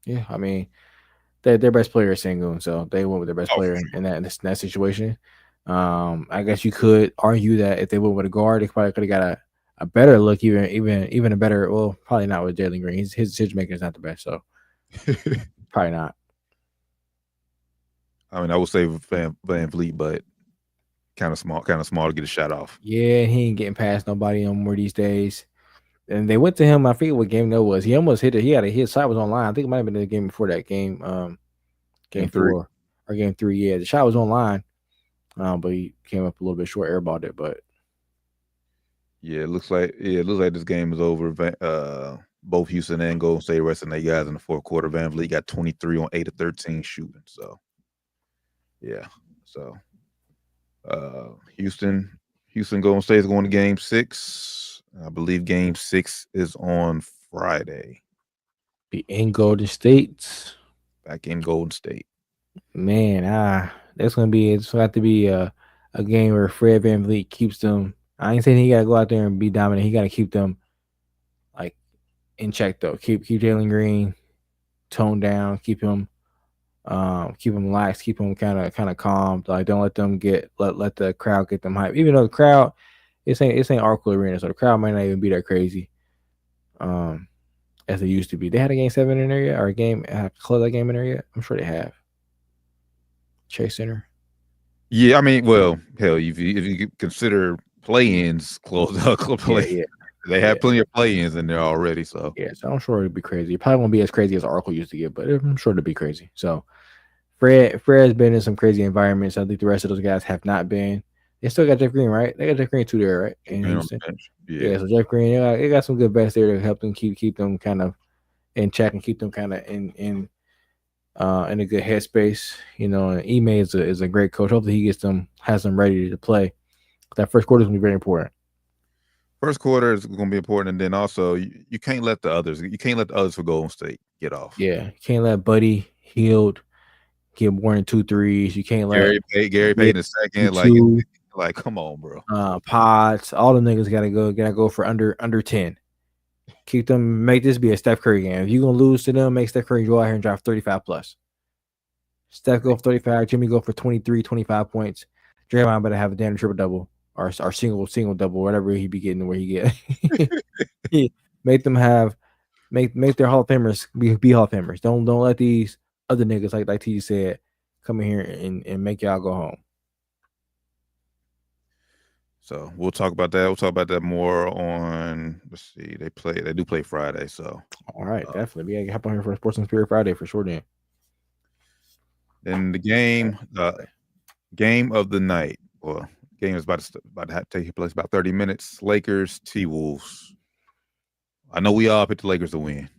S6: Yeah, I mean, their best player is Sengun, so they went with their best player in that situation. I guess you could argue that if they went with a guard, they probably could have got a better look, even a better. Well, probably not with Jalen Green. His decision making is not the best, so probably not.
S4: I mean, I would say Van Vliet, but kind of small to get a shot off.
S6: Yeah, he ain't getting past nobody no more these days. And they went to him. I forget what game that was. He almost hit it. His shot was online. I think it might have been the game before that game. Game 4 or game 3. Yeah, the shot was online. But he came up a little bit short, airballed it. But
S4: yeah, it looks like this game is over. Both Houston and Golden State resting their guys in the 4th quarter. Van Vliet got 23 on 8 of 13 shooting. So yeah, so Houston Golden State is going to Game 6. I believe Game 6 is on Friday.
S6: Be in Golden State.
S4: Back in Golden State.
S6: Man, it's going to have to be a game where Fred VanVleet keeps them. I ain't saying he got to go out there and be dominant. He got to keep them like in check though. Keep Jalen Green toned down. Keep him lax. Keep him kind of calm. Like don't let them let the crowd get them hype. Even though the crowd, it's ain't Oracle Arena, so the crowd might not even be that crazy. As they used to be. They had a game 7 in there yet, or a game close that game in there yet? I'm sure they have. Chase Center.
S4: Yeah, I mean, well, hell, if you consider play-ins close play, they have plenty of play-ins in there already. So
S6: so I'm sure it'd be crazy. It probably won't be as crazy as Oracle used to get, but I'm sure it'd be crazy. So Fred has been in some crazy environments. I think the rest of those guys have not been. They still got Jeff Green, right? They got Jeff Green too there, right? In Houston. Yeah, so Jeff Green, they got some good bets there to help them keep them kind of in check and keep them kind of in a good headspace. You know, and Ime is a great coach. Hopefully he has them ready to play. That first quarter is gonna be very important.
S4: First quarter is going to be important, and then also you can't let the others for Golden State get off.
S6: Yeah, you can't let Buddy Hield get more than 2 threes. You can't let
S4: Gary Payton in the second. Like, come on, bro.
S6: Pods, all the niggas gotta go for under 10. Keep them. Make this be a Steph Curry game. If you're gonna lose to them, make Steph Curry go out here and drop 35 plus. Steph go for 35. Jimmy go for 23, 25 points. Draymond better have a damn triple double or single double, whatever he be getting where he get. Make them have make their Hall of Famers be Hall of Famers. Don't let these other niggas like T said come in here and make y'all go home.
S4: So we'll talk about that. We'll talk about that more on. Let's see. They do play Friday. So
S6: all right, definitely. We gotta hop on here for Sports and Spirit Friday for sure.
S4: Then the game of the night. Well, game is about to take place about 30 minutes. Lakers T-Wolves. I know we all picked the Lakers to win.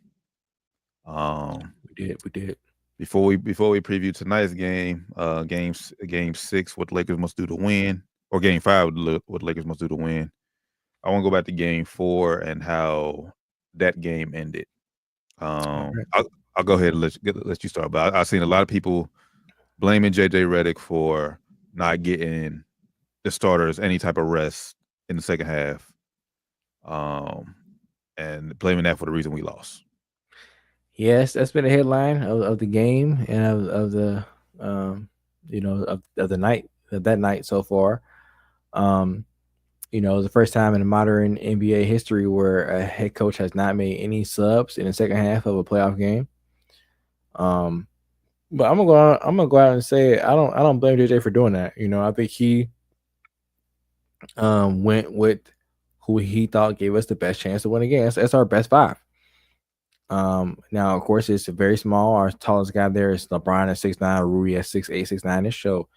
S6: We did.
S4: Before we preview tonight's game, game 6, what the Lakers must do to win, or game 5, what the Lakers must do to win. I want to go back to game 4 and how that game ended. I'll go ahead and let you start. But I've seen a lot of people blaming JJ Redick for not getting the starters any type of rest in the second half, and blaming that for the reason we lost.
S6: Yes, that's been a headline of the game and of the of the night, of that night so far. The first time in modern NBA history where a head coach has not made any subs in the second half of a playoff game. But I'm gonna go out and say I don't blame JJ for doing that. I think he went with who he thought gave us the best chance to win a game. That's our best 5. Now of course it's very small. Our tallest guy there is LeBron at 6'9", Rui at 6'8", 6'9". So,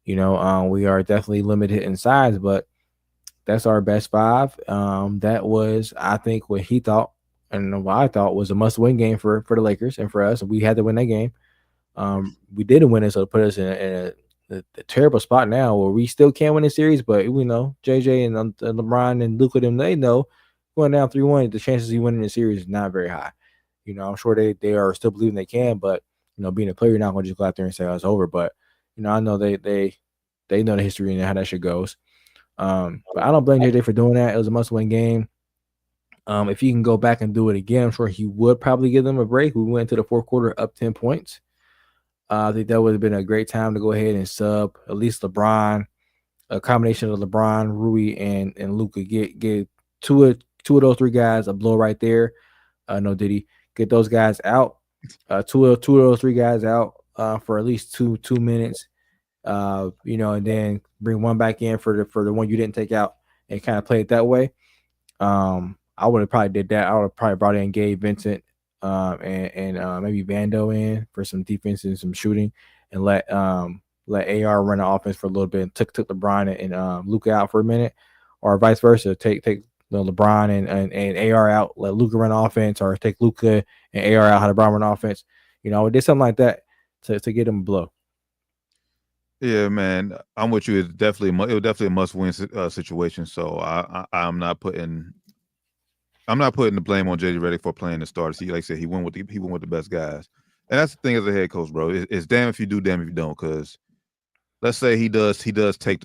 S6: we are definitely limited in size, but that's our best 5. That was, I think, what he thought and what I thought was a must-win game for the Lakers and for us. We had to win that game. We didn't win it, so it put us in a terrible spot now where we still can't win the series. But we know JJ and LeBron and Luka, they know going down 3-1, the chances of you winning the series is not very high. I'm sure they are still believing they can, but being a player, you're not going to just go out there and say it's over. But I know they know the history and how that shit goes. But I don't blame JJ for doing that. It was a must-win game. If he can go back and do it again, I'm sure he would probably give them a break. We went into the fourth quarter up 10 points. I think that would have been a great time to go ahead and sub at least LeBron, a combination of LeBron, Rui, and Luka. Get two of those 3 guys a blow right there. No Diddy. Get those guys out. Two of those 3 guys out for at least two minutes. And then bring one back in for the one you didn't take out and kind of play it that way. I would have probably did that. I would have probably brought in Gabe Vincent and maybe Vando in for some defense and some shooting, and let AR run the offense for a little bit and took LeBron and Luka out for a minute, or vice versa. Take LeBron and AR out, let Luka run offense, or take Luka and AR out, have LeBron run offense. I did something like that to get him a blow.
S4: Yeah, man, I'm with you. It was definitely a must-win situation. So I'm not putting the blame on JJ Redick for playing the starters. Like I said, he went with the best guys, and that's the thing as a head coach, bro. It's damn if you do, damn if you don't. Because let's say he does take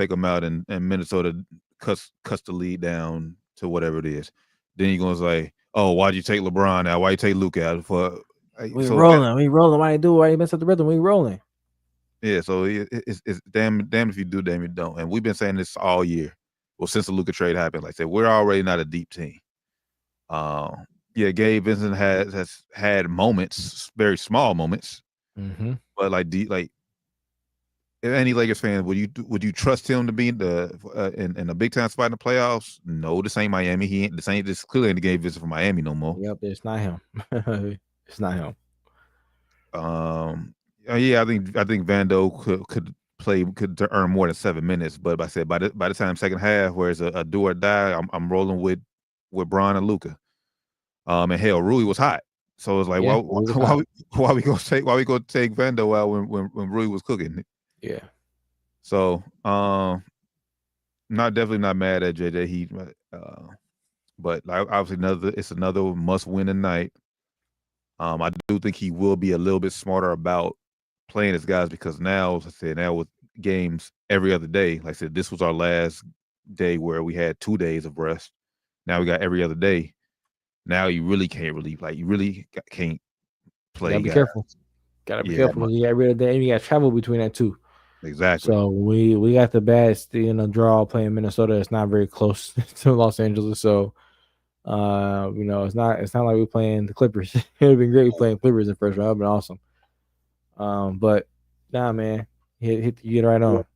S4: them out, and Minnesota cuts the lead down to whatever it is. Then he goes like, Oh, why'd you take LeBron out? Why you take Luka out for?
S6: We rolling. We rolling. Why you do? Why you mess up the rhythm? We rolling.
S4: Yeah, so it's damn if you do, damn you don't. And we've been saying this all year. Well, since the Luka trade happened, like I said, we're already not a deep team. Yeah, Gabe Vincent has had moments, very small moments, but like if any Lakers fan, would you trust him to be in a big time spot in the playoffs? No, this ain't Miami. This clearly ain't the Gabe Vincent from Miami no more.
S6: Yep, it's not him. It's not him.
S4: Yeah, I think Vando could earn more than 7 minutes, but I said by the time second half, where it's a do or die, I'm rolling with Bron and Luka. And hell, Rui was hot, so it's like,
S6: Yeah,
S4: why we gonna take Vando out when Rui was cooking?
S6: Yeah.
S4: So definitely not mad at JJ Heat, but like, obviously it's another must win tonight. I do think he will be a little bit smarter about playing his guys, because now, as I said, now with games every other day, like I said, this was our last day where we had 2 days of rest. Now we got every other day. Now you really can't can't play.
S6: Gotta be careful. Gotta be careful because you got rid of that, and you got travel between that too.
S4: Exactly.
S6: So we got the bad draw playing Minnesota. It's not very close to Los Angeles, so it's not like we're playing the Clippers. It would have been great playing Clippers in the first round. It would have been awesome. But nah, man, hit the get right on.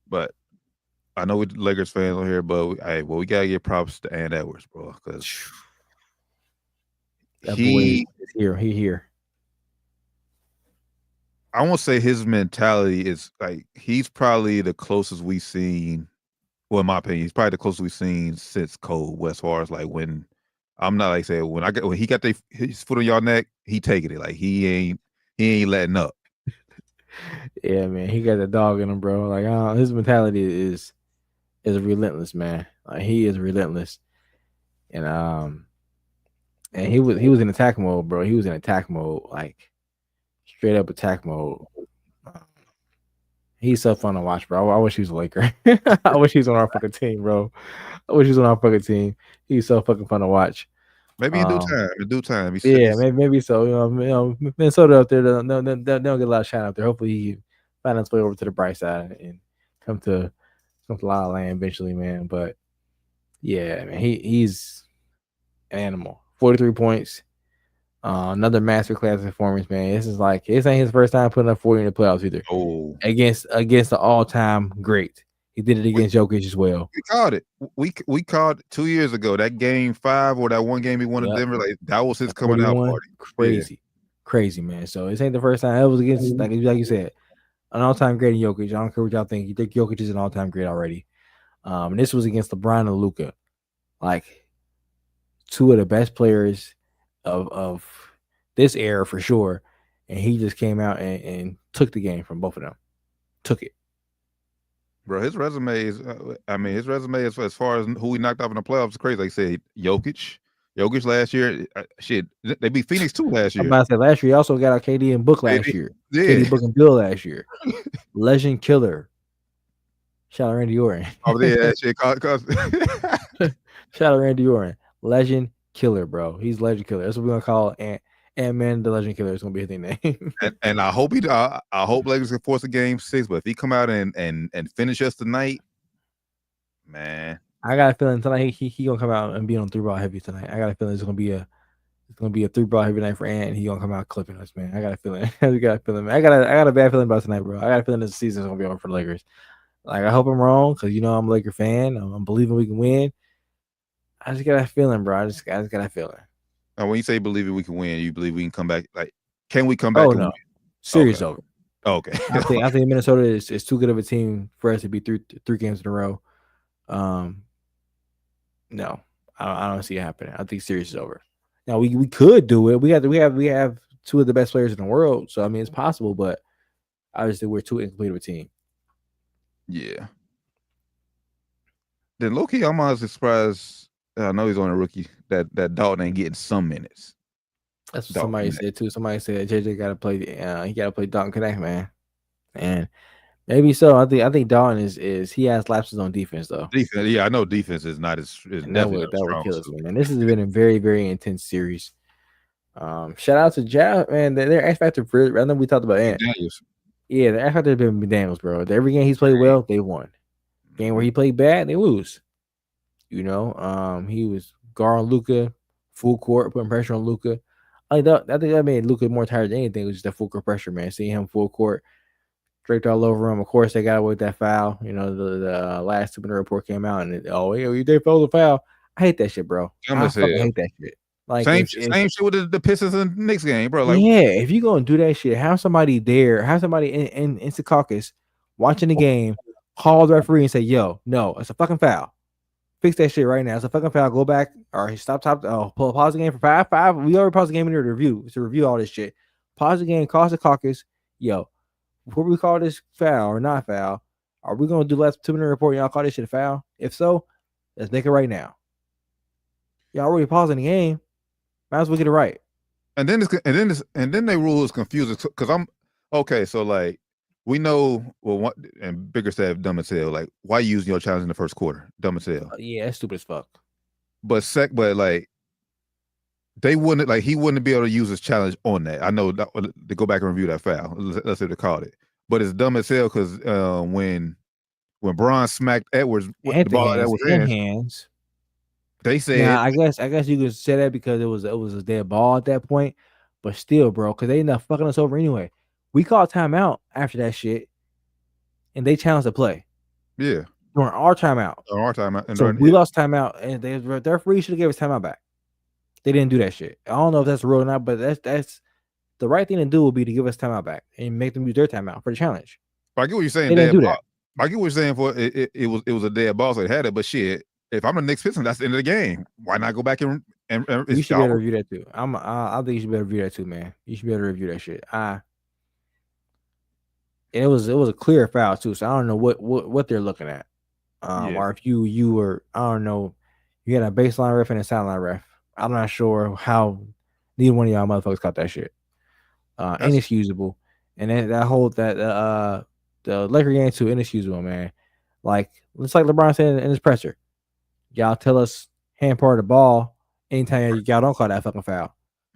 S4: But I know we're Lakers fans on here, but we gotta give props to Ant Edwards, bro, because
S6: he is here. He here.
S4: I won't say his mentality is like, he's probably the closest we've seen. Well, in my opinion, he's probably the closest we've seen since Cole, as far as like when I'm not like saying when he got his foot on y'all neck, he taking it. Like he ain't letting up.
S6: Yeah, man, he got the dog in him, bro. Like his mentality is relentless, man. Like he is relentless, and he was in attack mode, bro. He was in attack mode, like straight up attack mode. He's so fun to watch, bro. I wish he was a Laker. I wish he was on our fucking team, bro. I wish he was on our fucking team. He's so fucking fun to watch.
S4: Maybe in due time.
S6: Maybe so. Minnesota up there, they'll get a lot of shine out there. Hopefully, he find his way over to the bright side and come to La La Land eventually, man. But yeah, man, he's an animal. 43 points. Another masterclass performance, man. This ain't his first time putting up 40 in the playoffs either.
S4: Oh,
S6: against the all-time great. He did it against Jokic as well.
S4: We called it. We called 2 years ago, that game 5 or that one game he won in Denver. Like that was his coming out party.
S6: Crazy, man. So this ain't the first time. It was against like you said, an all-time great in Jokic. I don't care what y'all think. You think Jokic is an all-time great already. And this was against LeBron and Luka, like two of the best players of this era for sure, and he just came out and took the game from both of them. Took it,
S4: bro. His resume is, as far as who he knocked off in the playoffs is crazy. Like I said, Jokic last year, shit, they beat Phoenix too last year.
S6: I'm about to say last year he also got out KD and Book last year. Yeah, KD, Book and Bill last year. Legend killer. Shout out Randy Orton.
S4: Oh yeah, that shit.
S6: Shout out Randy Orton. Legend killer, bro. He's legend killer. That's what we're gonna call Ant-Man the Legend Killer. Is gonna be his name.
S4: and I hope I hope Lakers can force a game 6. But if he come out and finish us tonight, man,
S6: I got a feeling tonight he gonna come out and be on 3-ball heavy tonight. I got a feeling it's gonna be a 3-ball heavy night for Ant, and he gonna come out clipping us, man. I got a feeling. I got a bad feeling about tonight, bro. I got a feeling this season's gonna be over for the Lakers. Like I hope I'm wrong, because I'm a Laker fan. I'm believing we can win. I just got a feeling, bro. I just got a feeling.
S4: Now, when you say believe we can win, you believe we can come back? Like, can we come back?
S6: Oh no, series over.
S4: Okay.
S6: I think Minnesota is too good of a team for us to be three games in a row. No, I don't see it happening. I think series is over. Now we could do it. We have two of the best players in the world, so I mean it's possible, but obviously we're too incomplete of a team.
S4: Yeah. Then low-key, I'm honestly surprised. I know he's on a rookie that Dalton ain't getting some minutes.
S6: That's what somebody said too. Somebody said JJ got to play. He got to play Dalton Connect, man. And Maybe so. I think Dalton is he has lapses on defense though.
S4: Defense, yeah, I know defense is not is
S6: And that
S4: definitely
S6: would
S4: not strong
S6: kill us,
S4: suit.
S6: man. This has been a very, very intense series. Shout out to Jazz, man. Their X Factor. I know we talked about Ant.
S4: Daniels.
S6: Yeah, the X Factor has been McDaniels, bro. Every game he's played well, they won. Game where he played bad, they lose. You know, he was guarding Luca, full court, putting pressure on Luca. I think that made Luca more tired than anything. It was just that full court pressure, man. Seeing him full court, draped all over him. Of course, they got away with that foul. You know, the last 2-minute report came out, and they fell the foul. I hate that shit, bro. I fucking hate that shit. Like
S4: Same
S6: if
S4: shit with the Pistons and Knicks game, bro. Like,
S6: yeah, if you gonna do that shit, have somebody there, have somebody in Secaucus watching the game, call the referee and say, "Yo, no, it's a fucking foul. Fix that shit right now. It's a fucking foul. Go back or pause the game for five. We already paused the game in here to review all this shit. Pause the game, call the caucus. Yo, before we call this foul or not foul, are we gonna do last 2-minute report? Y'all call this shit a foul? If so, let's make it right now. Y'all already pausing the game. Might as well get it right.
S4: and then they rule is confusing because I'm okay. So like we know what and Bigger said dumb as hell. Like why use your challenge in the first quarter? Dumb as hell.
S6: Yeah, that's stupid as fuck.
S4: But like they wouldn't like he wouldn't be able to use his challenge on that. I know that, to go back and review that foul. Let's say they called it. But it's dumb as hell because when Bron smacked Edwards with the ball that was
S6: hands.
S4: They said,
S6: now, I guess you could say that because it was a dead ball at that point, but still, bro, because they ended up fucking us over anyway. We called timeout after that shit, and they challenged the play.
S4: Yeah,
S6: during our timeout.
S4: And
S6: so we lost timeout, and their referee should have gave us timeout back. They didn't do that shit. I don't know if that's real or not, but that's the right thing to do would be to give us timeout back and make them use their timeout for the challenge.
S4: But I get what you're saying.
S6: They didn't do that.
S4: I get what you're saying. For it was a dead ball, so they had it. But shit. If I'm the Knicks Pistons, that's the end of the game. Why not go back and
S6: you should be able to review that too. I think you should be able to review that too, man. You should be able to review that shit. And it was a clear foul too, so I don't know what they're looking at. Or if you were, I don't know, you had a baseline ref and a sideline ref. I'm not sure how neither one of y'all motherfuckers caught that shit. Inexcusable. And then the Laker game too, inexcusable, man. Like it's like LeBron said in his presser. Y'all tell us hand part of the ball anytime y'all don't call that fucking foul.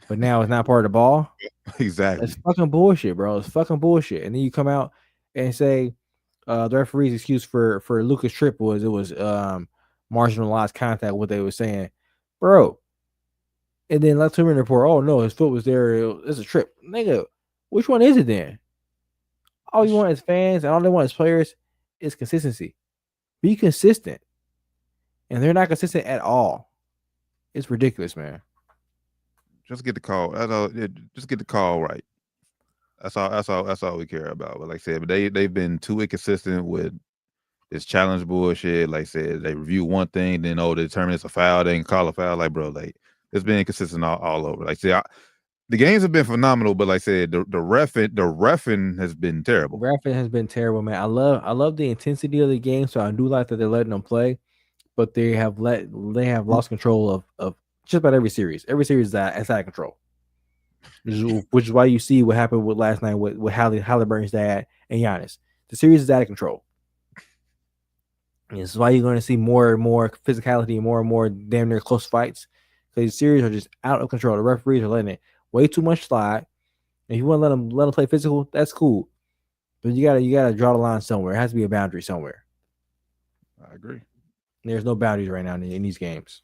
S6: But now it's not part of the ball.
S4: Exactly.
S6: That's fucking bullshit, bro. It's fucking bullshit. And then you come out and say the referee's excuse for Lucas trip was marginalized contact, what they were saying. Bro. And then let's turn report, oh no, his foot was there. It's a trip. Nigga, which one is it then? All you want as fans and all they want as players is consistency. Be consistent. And they're not consistent at all. It's ridiculous, man.
S4: Just get the call. Just get the call right. That's all we care about. But like I said, but they've been too inconsistent with this challenge bullshit. Like I said, they review one thing, then they determine it's a foul, they can call a foul. Like, bro, like it's been inconsistent all over. Like I said, the games have been phenomenal, but like I said, the reffing has been terrible.
S6: Reffing has been terrible, man. I love the intensity of the game, so I do like that they're letting them play. But they have lost control of just about every series. Every series is out of control. Which is why you see what happened with last night with Halliburton's dad and Giannis. The series is out of control. And this is why you're going to see more and more physicality, more and more damn near close fights. Because these series are just out of control. The referees are letting it way too much slide. And if you want to let them play physical, that's cool. But you gotta draw the line somewhere. It has to be a boundary somewhere.
S4: I agree.
S6: There's no boundaries right now in these games.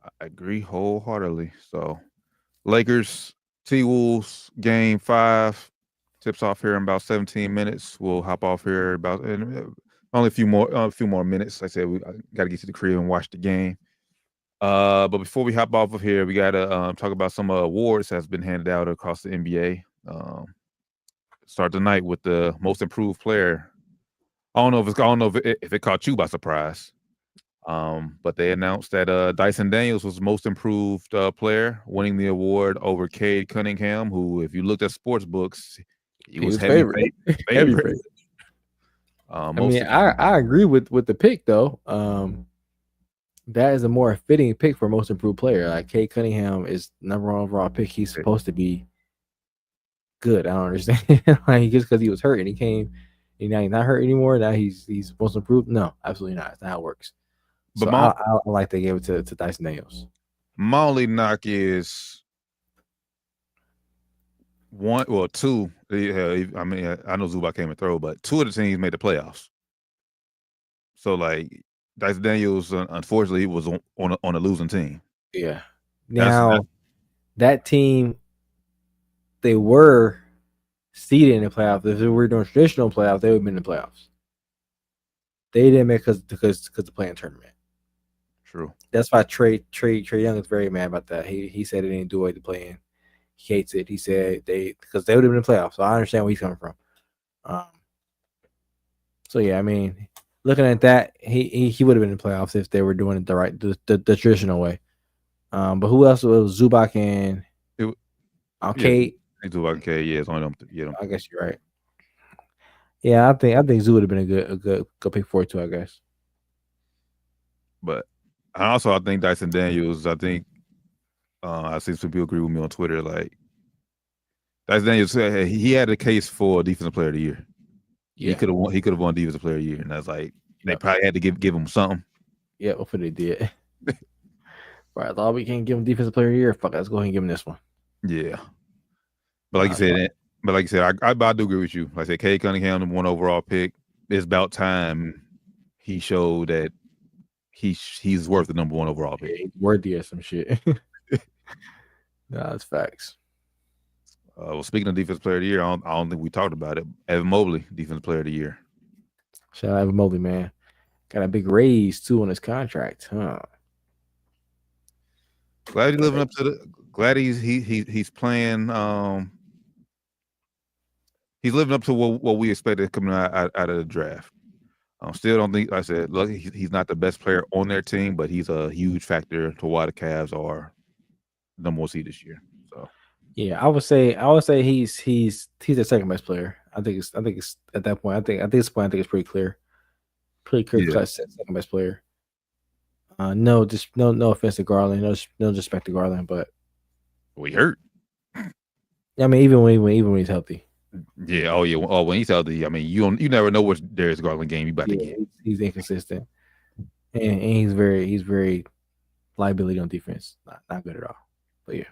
S4: I agree wholeheartedly. So, Lakers T-Wolves game 5 tips off here in about 17 minutes. We'll hop off here about only a few more minutes. Like I said, we got to get to the crib and watch the game. But before we hop off of here, we got to talk about some awards that's been handed out across the NBA. Start tonight with the most improved player. I don't know if it caught you by surprise. But they announced that Dyson Daniels was most improved player, winning the award over Cade Cunningham, who, if you looked at sports books, he was heavy favorite.
S6: I agree with the pick though. That is a more fitting pick for most improved player. Like Cade Cunningham is number 1 overall pick. He's supposed to be good. I don't understand. Like just because he was hurt and he came He's not hurt anymore. Now he's supposed to improve. No, absolutely not. That's not how it works.
S4: But
S6: So I like they gave it to Dyson Daniels.
S4: my only knock is two. I mean, I know Zubac came and throw, but two of the teams made the playoffs. So like Dyson Daniels, unfortunately, was on a losing team.
S6: Yeah. Now that team, they were seeded in the playoffs. If they were doing traditional playoffs, they would have been in the playoffs. They didn't make because the playing tournament.
S4: True.
S6: That's why Trey Young is very mad about that. He said it didn't do away the play-in. He hates it. He said because they would have been in the playoffs. So I understand where he's coming from. So yeah, I mean, looking at that, he would have been in the playoffs if they were doing it the traditional way. But who else? It was Zubac and Kate.
S4: Zubac and Kate. Yeah, it's only them. Yeah,
S6: I guess you're right. Yeah, I think Zoo would have been a good pick for it too. I guess.
S4: But I think Dyson Daniels. I think I see some people agree with me on Twitter. Like Dyson Daniels, he had a case for Defensive Player of the Year. Yeah. He could have won Defensive Player of the Year, and that's like they probably had to give him something. Yeah,
S6: hopefully they did. Right, thought we can't give him Defensive Player of the Year. Fuck, let's go ahead and give him this one.
S4: Yeah, but like you said, I do agree with you. Like I said, Cade Cunningham, the 1 overall pick. It's about time he showed that he's worth the number 1 overall pick.
S6: Yeah, he's worthy of some shit. Nah, that's facts.
S4: Well, speaking of Defensive Player of the Year, I don't think we talked about it. Evan Mobley, Defensive Player of the Year.
S6: Shout out Evan Mobley, man. Got a big raise too on his contract, huh?
S4: Glad he's living up to glad he's playing. He's living up to what we expected coming out of the draft. Still don't think, like I said, look, he's not the best player on their team, but he's a huge factor to why the Cavs are number 1 seed this year. So
S6: yeah, I would say he's the second best player. I think it's at that point. I think at this point I think it's pretty clear. Cut second best player. No offense to Garland, no disrespect to Garland, but
S4: we hurt.
S6: I mean, even when he's healthy.
S4: Yeah. Oh yeah. Oh, when he's healthy, I mean, you never know what Darius Garland game you about to get.
S6: He's inconsistent, and he's very liability on defense. Not good at all. But
S4: yeah.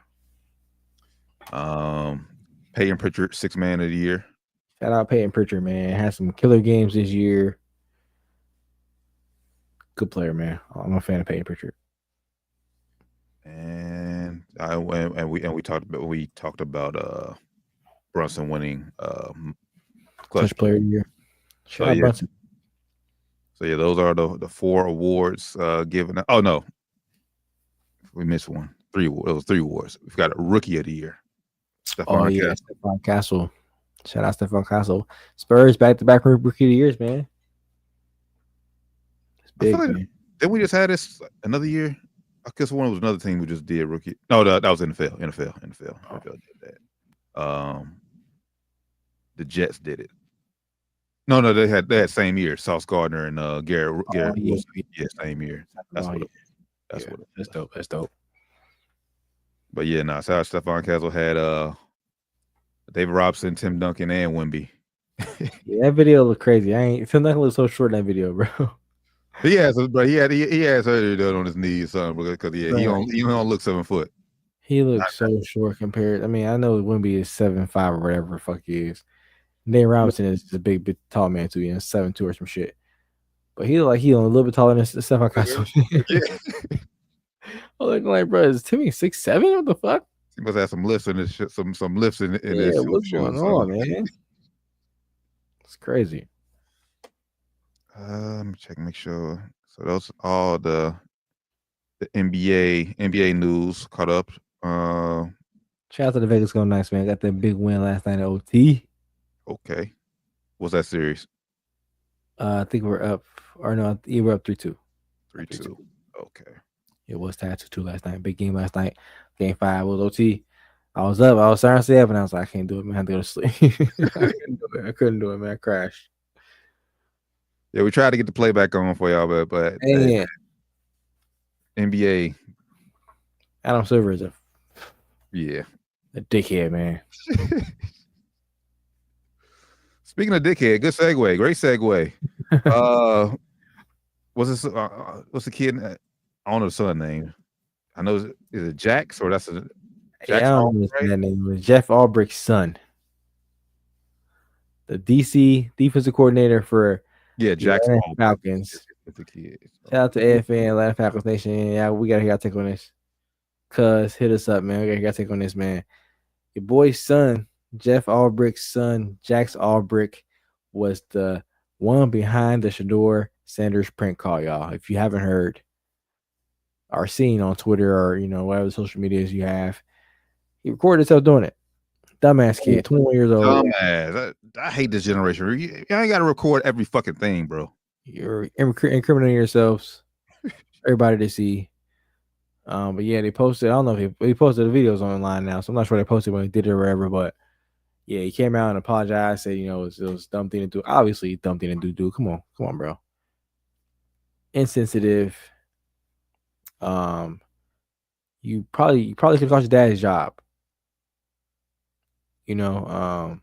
S4: Peyton Pritchard, 6th man of the year.
S6: Shout out Peyton Pritchard, man. Had some killer games this year. Good player, man. I'm a fan of Peyton Pritchard.
S4: And we talked about Brunson winning
S6: clutch player of the year. Shout out Brunson.
S4: So yeah, those are the 4 awards given. Oh no, we missed one. 3 awards. It was 3 awards. We've got a Rookie of the Year.
S6: Stephon Castle. Shout out Stephon Castle. Spurs back-to-back Rookie of the Years, man. Big,
S4: like, didn't we just had this another year? I guess one was another team who just did rookie. No, that was NFL. NFL did that. The Jets did it. No, they had same year. Sauce Gardner and Garrett Wilson. Yeah, same year. That's dope.
S6: That's dope.
S4: But yeah, shout out Stephon Castle had David Robinson, Tim Duncan, and Wemby.
S6: Yeah, that video looked crazy. Tim Duncan looked so short in that video, bro.
S4: He has surgery done on his knees, son, because he don't look 7 foot.
S6: He looks so short compared. I mean, I know Wemby is 7'5" or whatever the fuck he is. Nate Robinson is a big tall man too, 7'2" or some shit. But he look like he a little bit taller than Stephon Castle. I'm like, bro, is Timmy 6'7"? What the fuck?
S4: He must have some lifts in his shit, some lifts in his
S6: what's going on, man? It's crazy.
S4: Let me check, make sure. So those all the NBA news caught up.
S6: Shout out to the Vegas Golden Knights, man. Got that big win last night at OT.
S4: Okay. What's that series?
S6: I think we're up, or no, we're up 3-2.
S4: 3-2. Okay.
S6: It was tied 2-2 last night. Big game last night. Game 5 was OT. I was up. I was starting to stay up, and I was like, I can't do it, man. I had to go to sleep. I couldn't do it, man. I crashed.
S4: Yeah, we tried to get the playback on for y'all, but NBA.
S6: Adam Silver is a dickhead, man.
S4: Speaking of dickhead, good segue, great segue. What's this? What's the kid? I don't know the son name. I know is it Jax or that's a
S6: Yeah,
S4: Jax
S6: I don't know his
S4: Albright?
S6: name. It was Jeff Albrecht's son, the DC defensive coordinator for
S4: Yeah,
S6: the
S4: Jax
S6: Atlanta
S4: Albright.
S6: Falcons.
S4: It's the kid. So.
S6: Shout out to AFN, Atlanta Falcons Nation. Yeah, we gotta hear y'all take on this. Cuz hit us up, man. We gotta hear y'all take on this, man. Your boy's son, Jeff Albrecht's son, Jax Albrecht, was the one behind the Shador Sanders prank call, y'all. If you haven't heard or seen on Twitter or whatever social medias you have, he recorded himself doing it. Dumbass kid, 21 years old.
S4: Dumbass. I hate this generation. You ain't got to record every fucking thing, bro.
S6: You're incriminating yourselves, everybody to see. But yeah, they posted. I don't know if they posted the videos online now, so I'm not sure they posted when they did it or whatever. But yeah, he came out and apologized, said it was a dumb thing to do. Obviously, dumb thing to do. Come on, bro. Insensitive. You probably could have cost your dad his job. You cost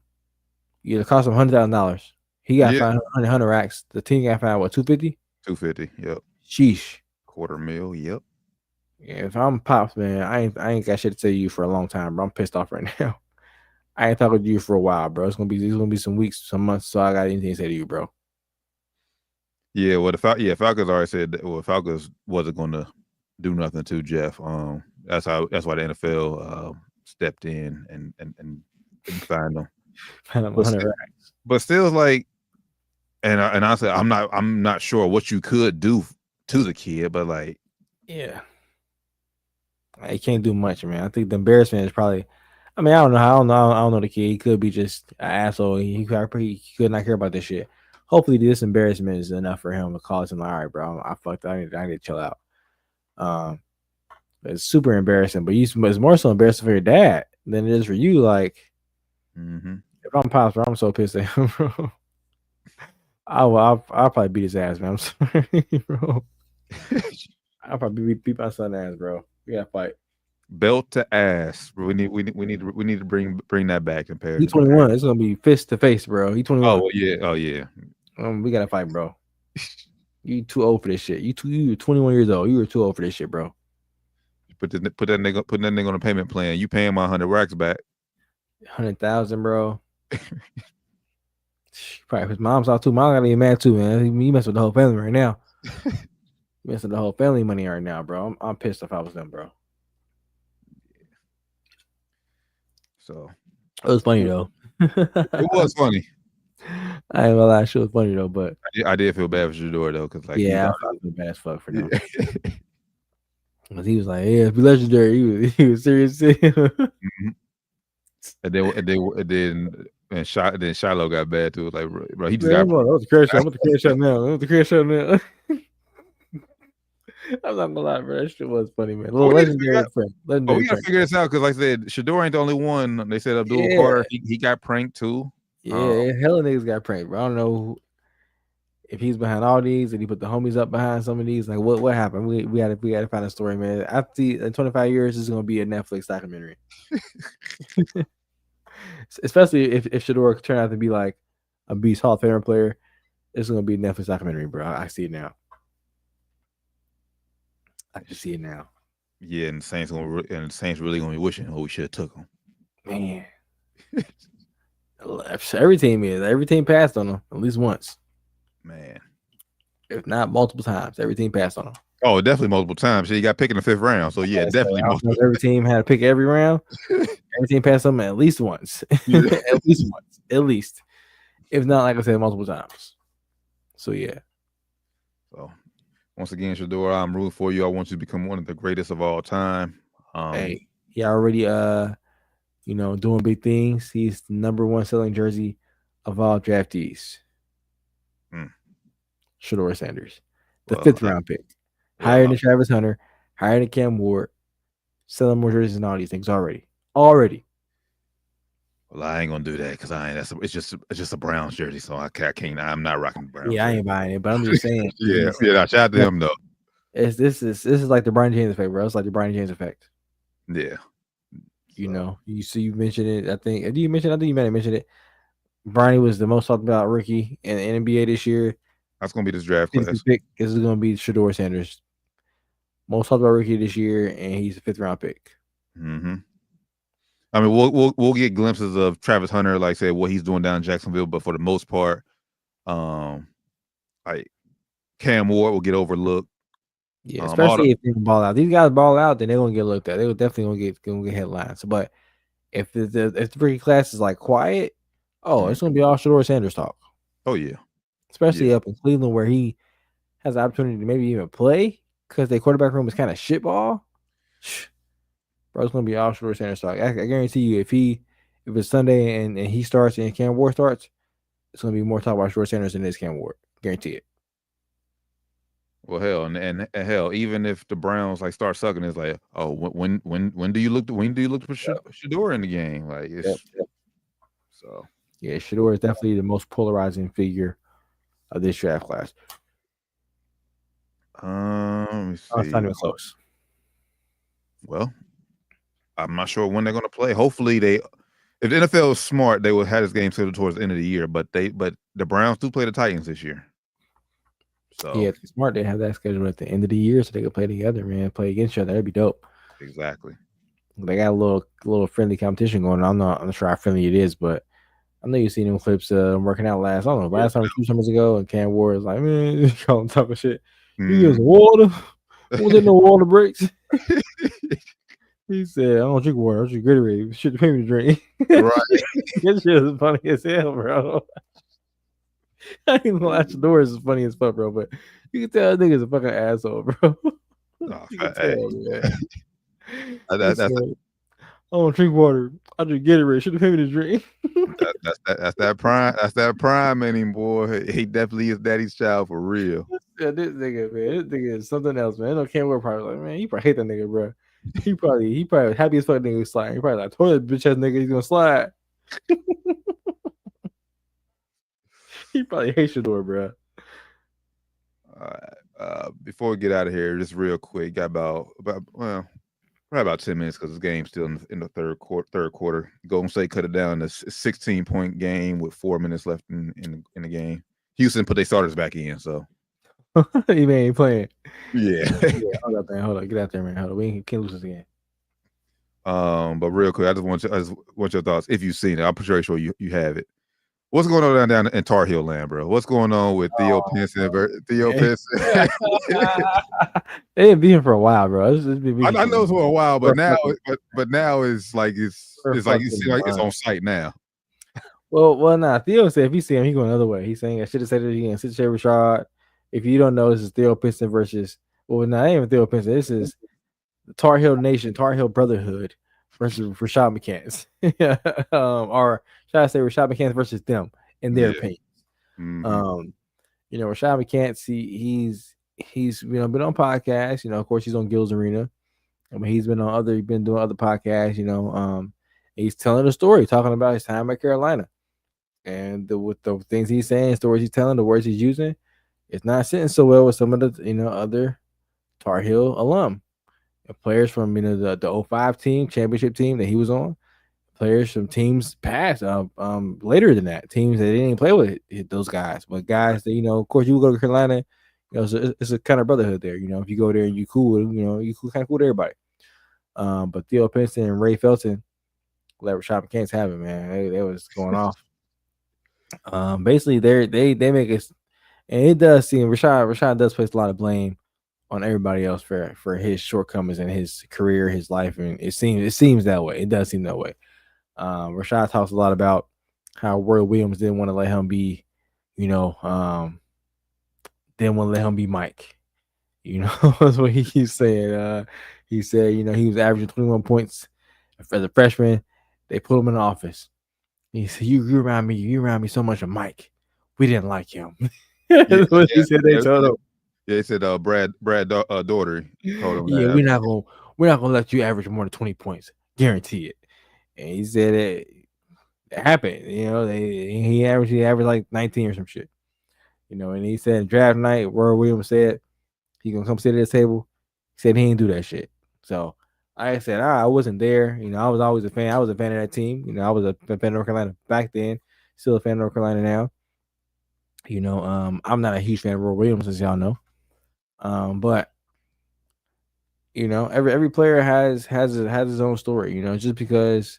S6: him $100,000. He got fined 100 racks. The team got fined what, $250?
S4: $250. Yep.
S6: Sheesh.
S4: $250,000. Yep.
S6: Yeah, if I'm Pops, man, I ain't got shit to say to you for a long time, bro. I'm pissed off right now. I ain't talking to you for a while, bro. It's gonna be some weeks, some months, so I got anything to say to you, bro.
S4: Yeah, well, Falcons already said that, Falcons wasn't gonna do nothing to Jeff. That's why the NFL stepped in and fined him. But still, like, and I said I'm not sure what you could do to the kid, but like,
S6: yeah, he can't do much, man. I think the embarrassment is probably. I mean, I don't know the kid. He could be just an asshole. He could not care about this shit. Hopefully, this embarrassment is enough for him to cause him like, all right, bro, I fucked up. I need to chill out. It's super embarrassing, but it's more so embarrassing for your dad than it is for you. Like, if I'm Pops, bro, I'm so pissed at him, bro. I'll probably beat his ass, man. I'm sorry, bro. I'll probably beat my son's ass, bro. We gotta fight.
S4: Belt to ass. We need to bring that back in Paris.
S6: He's 21. It's gonna be fist to face, bro. He's 21.
S4: Oh yeah.
S6: We gotta fight, bro. You too old for this shit. You 21 years old. You were too old for this shit, bro.
S4: Put that nigga on a payment plan. You paying my 100 racks back.
S6: 100,000, bro. Probably his mom's out too. Mom gotta be mad too, man. He messing with the whole family right now. Messing with the whole family money right now, bro. I'm pissed if I was them, bro.
S4: So
S6: it was funny though.
S4: It was funny.
S6: I ain't gonna lie, shit was funny though, but
S4: I did feel bad for Shador though, because like
S6: I feel bad as fuck for him. Because he was like, yeah, be legendary. He was serious.
S4: And then Shiloh got bad too. Like, bro, he just
S6: that
S4: got.
S6: was a crash shot. I'm at the crash shot now. I'm not gonna lie, bro. That shit was funny, man. Legendary prank.
S4: We gotta figure this out because, like I said, Shador ain't the only one. They said Abdul Carter, he got pranked too.
S6: Yeah, hella niggas got pranked, bro. I don't know if he's behind all these and he put the homies up behind some of these. Like, what happened? We gotta find a story, man. After in 25 years, this is gonna be a Netflix documentary. Especially if Shador turned out to be like a beast Hall of Famer player, it's gonna be a Netflix documentary, bro. I see it now. I can see it now.
S4: Yeah, and the Saints really gonna be wishing who we should have took him.
S6: Man, every team passed on him at least once.
S4: Man,
S6: if not multiple times, every team passed on him.
S4: Oh, definitely multiple times. He got picked in the 5th round. So yeah, definitely.
S6: Every team had to pick every round. Every team passed on him at least once. At least once. At least. If not, like I said, multiple times. So yeah.
S4: So once again, Shador, I'm rooting for you. I want you to become one of the greatest of all time.
S6: Hey, he already doing big things. He's the #1 selling jersey of all draftees. Shador Sanders. The 5th round pick. Higher than Travis Hunter, higher than Cam Ward, selling more jerseys and all these things already. Well,
S4: I ain't gonna do that because it's just a Browns jersey, so I can't. I'm not rocking Browns.
S6: Yeah, I ain't buying it, but I'm just saying.
S4: Shout out to him though.
S6: This is like the Brian James effect, bro. It's like the Brian James effect.
S4: Yeah.
S6: You mentioned it. I think. Did you mention? I think you might have mentioned it. Bronny was the most talked about rookie in the NBA this year.
S4: That's gonna be this draft
S6: Fifth
S4: class.
S6: pick. This is going to be Shador Sanders, most talked about rookie this year, and he's a 5th-round pick.
S4: Mm-hmm. I mean, we'll get glimpses of Travis Hunter, like I said, what he's doing down in Jacksonville, but for the most part, like Cam Ward will get overlooked.
S6: Yeah, especially if they can ball out. These guys ball out, then they're gonna get looked at. They will definitely gonna get headlines. But if the rookie class is like quiet, it's gonna be all Shador Sanders talk.
S4: Oh yeah,
S6: especially up in Cleveland where he has the opportunity to maybe even play because their quarterback room is kind of shitball. Bro, it's gonna be all Shador Sanders talk. I guarantee you, if it's Sunday and he starts and Cam Ward starts, it's gonna be more talk about Shador Sanders than this Cam Ward. Guarantee it.
S4: Well, hell, and hell, even if the Browns like start sucking, it's like, oh, when do you look to put Shador in the game? Like, it's so
S6: yeah, Shador is definitely the most polarizing figure of this draft class.
S4: Let me see.
S6: It's not even close.
S4: Well, I'm not sure when they're going to play. Hopefully, if the NFL is smart, they will have this game scheduled towards the end of the year. But the Browns do play the Titans this year. So
S6: yeah, it's smart they have that scheduled at the end of the year so they can play together, man. Play against each other. That'd be dope.
S4: Exactly.
S6: They got a little friendly competition going on. I'm not sure how friendly it is, but I know you've seen them clips working out last. I don't know, last time 2 summers ago, and Cam Ward was like, man, call him type of shit. He gives water. Was there no water breaks? He said, I don't drink water, I drink Gatorade. Shit, pay me to drink.
S4: Right.
S6: This shit is funny as hell, bro. I ain't gonna latch the doors is funny as fuck, bro. But you can tell that nigga's a fucking asshole, bro. You can tell, man. I don't drink water. I drink Gatorade. Should have paid me to drink.
S4: That's that prime. That's that prime in him, boy. He definitely is daddy's child for real.
S6: Yeah, this nigga is something else, man. No Cam Ward probably like, man, you probably hate that nigga, bro. He probably happy as fuck nigga sliding. He probably like toilet bitch ass nigga. He's gonna slide. He probably hates Shador, bro.
S4: All right. Before we get out of here, just real quick, got probably about 10 minutes because this game's still in the third quarter. Golden State cut it down to a 16-point game with 4 minutes left in the game. Houston put their starters back in, so
S6: he ain't playing.
S4: Yeah.
S6: Hold up, man. Hold up. Get out there, man. Hold up. We can't lose this game.
S4: But real quick, I just want your thoughts if you've seen it. I'm pretty sure you have it. What's going on down in Tar Heel land, bro? What's going on with Theo Pinson? Pinson.
S6: They ain't been for a while, bro.
S4: I know it's for a while, but now it's like it's on site now.
S6: Well, nah. Theo said if he see him, he going the other way. He's saying I should have said it again. Sit Rashad. If you don't know, this is Theo Pinson versus not even Theo Pinson. This is the Tar Heel Nation, Tar Heel Brotherhood versus Rashad McCants. Or should I say Rashad McCants versus them in their opinion.
S4: Mm-hmm.
S6: Rashad McCants, he's been on podcasts. Of course, he's on Gil's Arena. I mean, he's been doing other podcasts. He's telling a story, talking about his time at Carolina, and with the things he's saying, stories he's telling, the words he's using, it's not sitting so well with some of the other Tar Heel alum. Players from the 05 team, championship team that he was on, players from teams past, later than that, teams that didn't play with those guys, but guys that of course you go to Carolina, so it's a kind of brotherhood there. If you go there and you cool, you kind of cool with everybody. But Theo Pinson and Ray Felton let Rashad McCants have it, man. They was going off. Basically, they make us, and it does seem Rashad does place a lot of blame on everybody else for his shortcomings in his career, his life, and it seems that way. It does seem that way. Rashad talks a lot about how Roy Williams didn't want to let him be, didn't want to let him be Mike. That's what he's saying. He said, he was averaging 21 points as a freshman. They put him in the office. He said, "You remind me so much of Mike. We didn't like him." That's what he said. They told him.
S4: Yeah, he said Brad Daugherty told him.
S6: Yeah, we're not gonna let you average more than 20 points, guarantee it. And he said it happened. He averaged like 19 or some shit. And he said draft night, Roy Williams said he gonna come sit at his table. He said he didn't do that shit. So I said, I wasn't there. I was always a fan. I was a fan of that team. I was a fan of North Carolina back then. Still a fan of North Carolina now. I'm not a huge fan of Roy Williams, as y'all know. But every player has his own story. Just because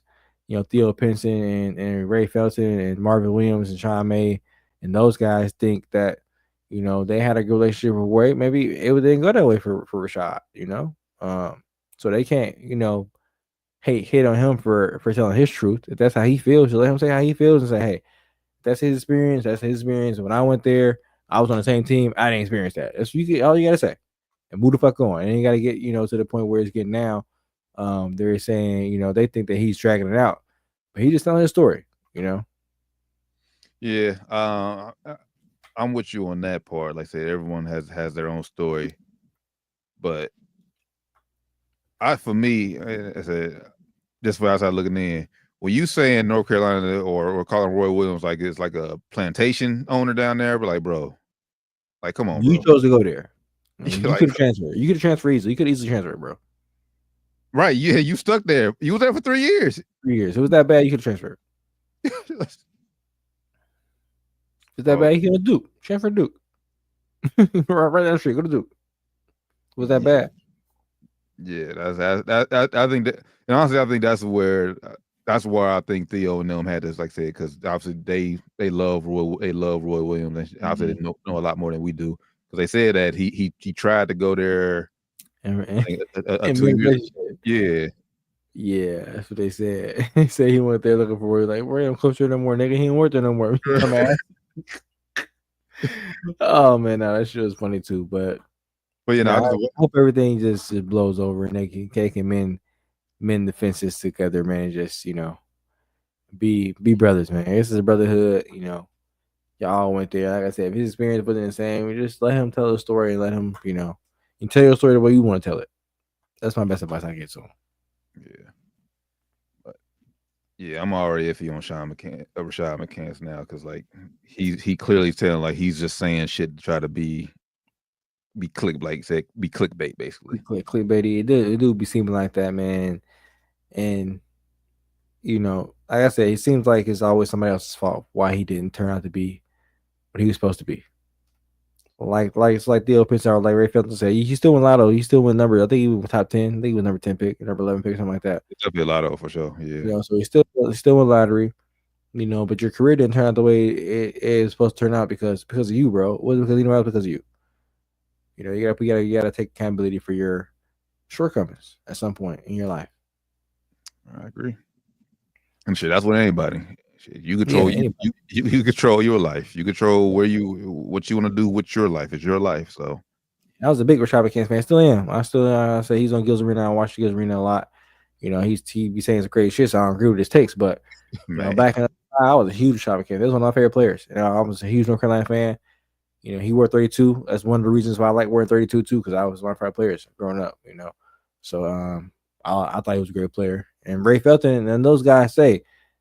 S6: Theo Pinson and Ray Felton and Marvin Williams and Sean May and those guys think that they had a good relationship with Wade. Maybe it didn't go that way for Rashad. So they can't hate on him for telling his truth. If that's how he feels, so let him say how he feels and say, hey, that's his experience. That's his experience. When I went there, I was on the same team. I didn't experience that. That's all you gotta say, and move the fuck on. And you gotta get to the point where it's getting now. They're saying they think that he's dragging it out, but he's just telling his story.
S4: Yeah, I'm with you on that part. Like I said, everyone has their own story, but for me, I said, just for outside looking in, when you saying North Carolina or calling Roy Williams like it's like a plantation owner down there, but like, bro, like, come on, bro.
S6: You chose to go there. You
S4: Like,
S6: could have transferred. You could have transferred easily. You could easily transfer, bro.
S4: Right? Yeah, you stuck there. You was there for 3 years.
S6: 3 years. It was that bad. You could have transferred. It's that bad. You could have Duke. Transfer Duke. right down the street. Go to Duke. Was that bad?
S4: Yeah, I think that, and honestly, I think that's where I think Theo and them had this, like I said, because obviously they love Roy Williams, and obviously they know a lot more than we do, because they said that he tried to go there,
S6: and
S4: 2 years.
S6: Yeah, that's what they said. They say he went there looking for Roy, like, Roy don't coach there no more, nigga. He ain't work there no more. Oh man, no, that shit was funny too, but I hope everything just blows over and they can mend the fences together, man. And just be brothers, man. This is a brotherhood. Y'all went there. Like I said, if his experience wasn't the same, just let him tell the story and let him, you tell your story the way you want to tell it. That's my best advice I get to him.
S4: Yeah, but yeah, I'm already iffy on Rashad McCants now, because like he clearly telling, like, he's just saying shit to try to be clickbait, basically.
S6: Clickbaity. It do be seeming like that, man. And like I said, it seems like it's always somebody else's fault why he didn't turn out to be what he was supposed to be. Like it's like Theo Pinson or like Ray Felton said, he still win Lotto. He still win number. I think he was top 10. I think he was number 10 pick, number 11 pick, something like that.
S4: It's definitely a Lotto for sure. Yeah.
S6: So he still win lottery. But your career didn't turn out the way it is supposed to turn out because of you, bro. It wasn't because it because of you. You gotta take accountability for your shortcomings at some point in your life.
S4: I agree. And shit, that's what anybody. Shit, you control you control your life. You control what you want to do with your life. It's your life. So
S6: I was a big Rashad McCants fan. Still am. I still say he's on Gills Arena. I watch Gills Arena a lot. He be saying some crazy shit, so I don't agree with his takes. But back in the day, I was a huge Rashad McCants. That was one of my favorite players. I was a huge North Carolina fan. He wore 32. That's one of the reasons why I like wearing 32 too, because I was one of my favorite players growing up. So I thought he was a great player. And Ray Felton and those guys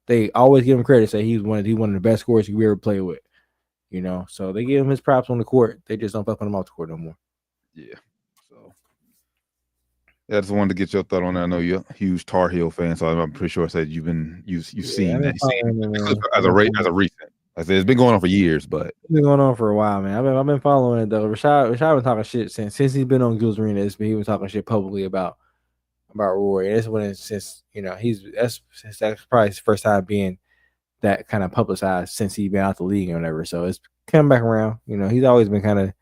S6: they always give him credit. Say he's one of the best scorers you ever played with. So they give him his props on the court. They just don't fuck with him off the court no more. Yeah.
S4: So I just wanted to get your thought on that. I know you're a huge Tar Heel fan, so I'm pretty sure I said you've seen that as a recent. I said it's been going on for years, but
S6: it's been going on for a while, man. I've been following it though. Rashad been talking shit since he's been on Gills Arena. He been talking shit publicly about Roy. And that's probably his first time being that kind of publicized since he's been out the league and whatever. So it's coming back around. He's always been kind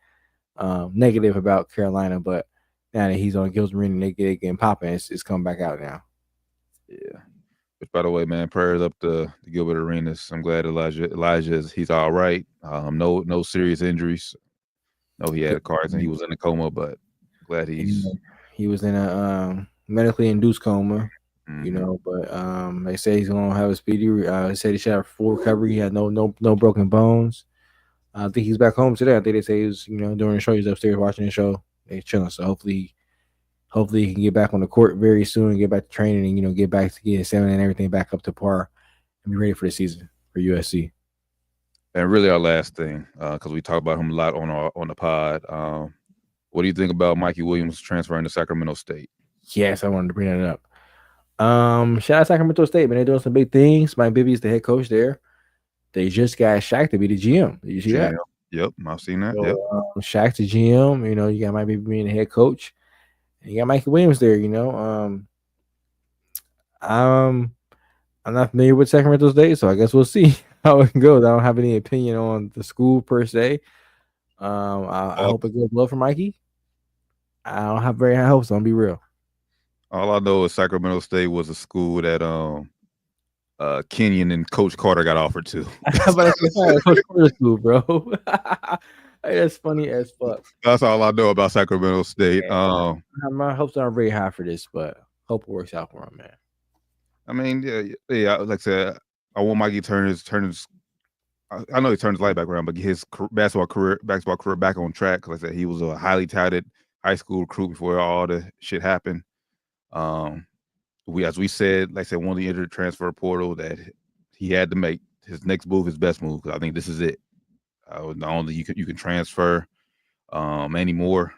S6: of negative about Carolina, but now that he's on Gills Arena and they getting popping, it's coming back out now.
S4: Yeah. Which, by the way, man, prayers up to Gilbert Arenas. I'm glad he's all right. No serious injuries. No, he had a car accident. He was in a coma, but glad
S6: he was in a medically induced coma. But they say he's gonna have a speedy. They said he should have full recovery. He had no broken bones. I think he's back home today. I think they say he was during the show. He's upstairs watching the show. They're chilling. So hopefully he can get back on the court very soon, get back to training, and get back to getting seven and everything back up to par, and be ready for the season for USC.
S4: And really, our last thing, because we talk about him a lot on the pod. What do you think about Mikey Williams transferring to Sacramento State?
S6: Yes, I wanted to bring that up. Shout out Sacramento State, man. They're doing some big things. Mike Bibby's the head coach there. they just got Shaq to be the GM. Did you see that?
S4: Yep, I've seen that.
S6: So,
S4: Yep.
S6: Shaq's the GM. You know, you got Mike Bibby being the head coach, and you got Mikey Williams there. You know, I'm not familiar with Sacramento State, so I guess we'll see how it goes. I don't have any opinion on the school per se. I hope it goes well for Mikey. I don't have very high hopes. I'll be real.
S4: All I know is Sacramento State was a school that Kenyon and Coach Carter got offered to.
S6: But that's Coach Carter school, bro. That's funny as fuck.
S4: That's all I know about Sacramento State.
S6: Yeah, my hopes aren't very high for this, but hope it works out for him, man.
S4: I mean, yeah. Like I said, I want Mikey turn his. I know he turned his light back around, but get his basketball career back on track. Like I said, he was a highly touted high school recruit before all the shit happened. As we said, like I said, one of the entered transfer portal that he had to make his next move, his best move, because I think this is it. Not only you can transfer anymore.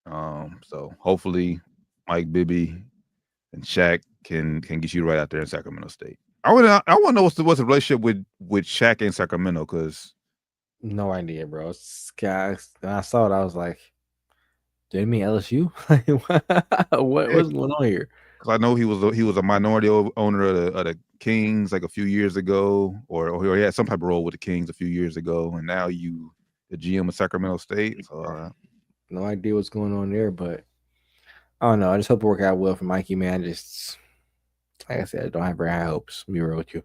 S4: So hopefully Mike Bibby and Shaq can get you right out there in Sacramento State. I want to know what's the relationship with Shaq and Sacramento, because
S6: no idea, bro. When I saw it, I was like, "Did it mean LSU? What's going on here?"
S4: Because I know he was a minority owner of the Kings like a few years ago, or he had some type of role with the Kings a few years ago, and now you the GM of Sacramento State. So,
S6: no idea what's going on there, but I don't know. I just hope it work out well for Mikey, man. Just like I said, I don't have very high hopes. Be real with you.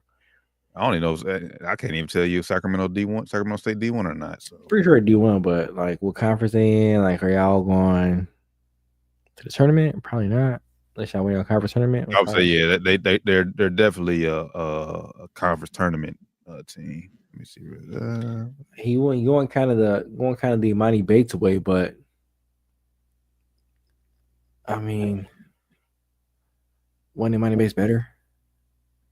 S4: I don't even know. I can't even tell you if Sacramento State D1 or not. So
S6: pretty sure D1, but like what conference they in? Like, are y'all going to the tournament? Probably not. Unless y'all win a conference tournament.
S4: I would say yeah, they're definitely a conference tournament team. Let me see.
S6: He going kind of the Imani Bates way, but I mean, wasn't Imani Bates better?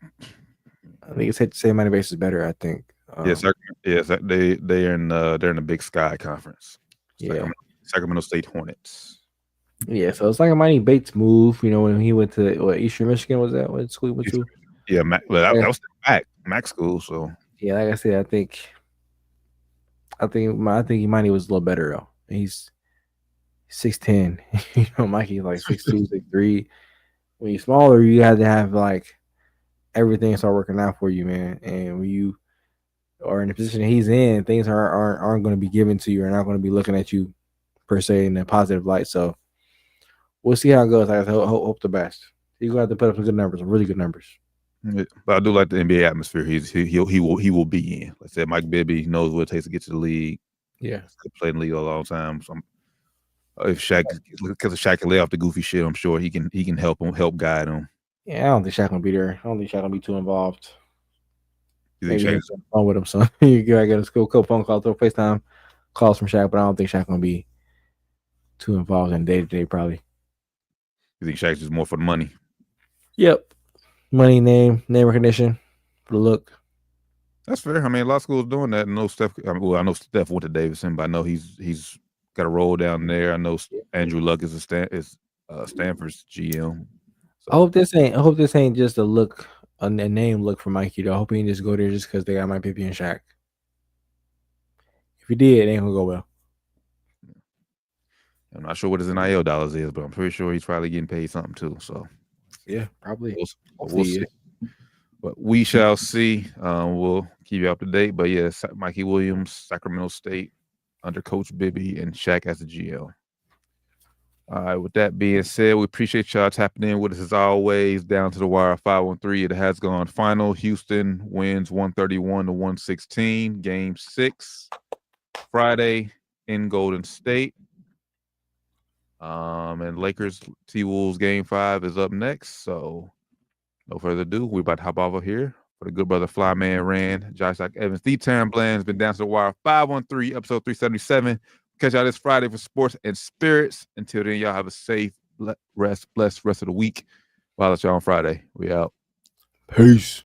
S6: I think it's safe to say Imani Bates is better. I think.
S4: Yes, they're in the Big Sky Conference. Sacramento State Hornets.
S6: Yeah, so it's like a Imani Bates move. You know, when he went to Eastern Michigan, was that what school he went to?
S4: Yeah, that was Mac school. So
S6: yeah, like I said, I think Imani was a little better though. He's 6'10". You know, Mikey's like 6'2", 6'3". When you're smaller, you have to have like everything start working out for you, man. And when you are in the position that he's in, things aren't going to be given to you, or not going to be looking at you per se in a positive light. So we'll see how it goes. I hope the best. He's going to have to put up some good numbers, some really good numbers.
S4: Yeah, but I do like the NBA atmosphere. He will be in. Like I said, Mike Bibby knows what it takes to get to the league.
S6: Yeah,
S4: he played in the league a long time. So if Shaq can lay off the goofy shit, I'm sure he can help guide him.
S6: Yeah, I don't think Shaq gonna be there. I don't think Shaq gonna be too involved.
S4: You think Shaq's
S6: fun with him, son? You gotta get a couple phone calls, throw FaceTime calls from Shaq, but I don't think Shaq gonna be too involved in day to day. Probably.
S4: You think Shaq's just more for the money?
S6: Yep, money, name recognition, for the look.
S4: That's fair. I mean, a lot of schools doing that. I know Steph. I know Steph went to Davidson, but I know he's got a role down there. I know Andrew Luck is Stanford's GM. So.
S6: I hope this ain't just a look, a name look for Mikey. Though I hope he didn't just go there just because they got Mike Bibby and Shaq. If he did, it ain't gonna go well.
S4: I'm not sure what his NIL dollars is, but I'm pretty sure he's probably getting paid something too. So
S6: yeah, probably.
S4: We'll see. But we shall see. We'll keep you up to date. But yeah, Mikey Williams, Sacramento State, under Coach Bibby and Shaq as the GL. All right, with that being said, we appreciate y'all tapping in with us as always. Down to the wire 513. It has gone final. Houston wins 131-116. Game 6, Friday in Golden State. And Lakers T-Wolves Game 5 is up next. So no further ado, we're about to hop over here for the good brother Flyman Rand, Josh Evans, the Taryn Bland has been down to the wire 513, episode 377. Catch y'all this Friday for Sports and Spirits. Until then, y'all have a safe, blessed rest of the week. We'll holler at y'all on Friday. We out.
S6: Peace.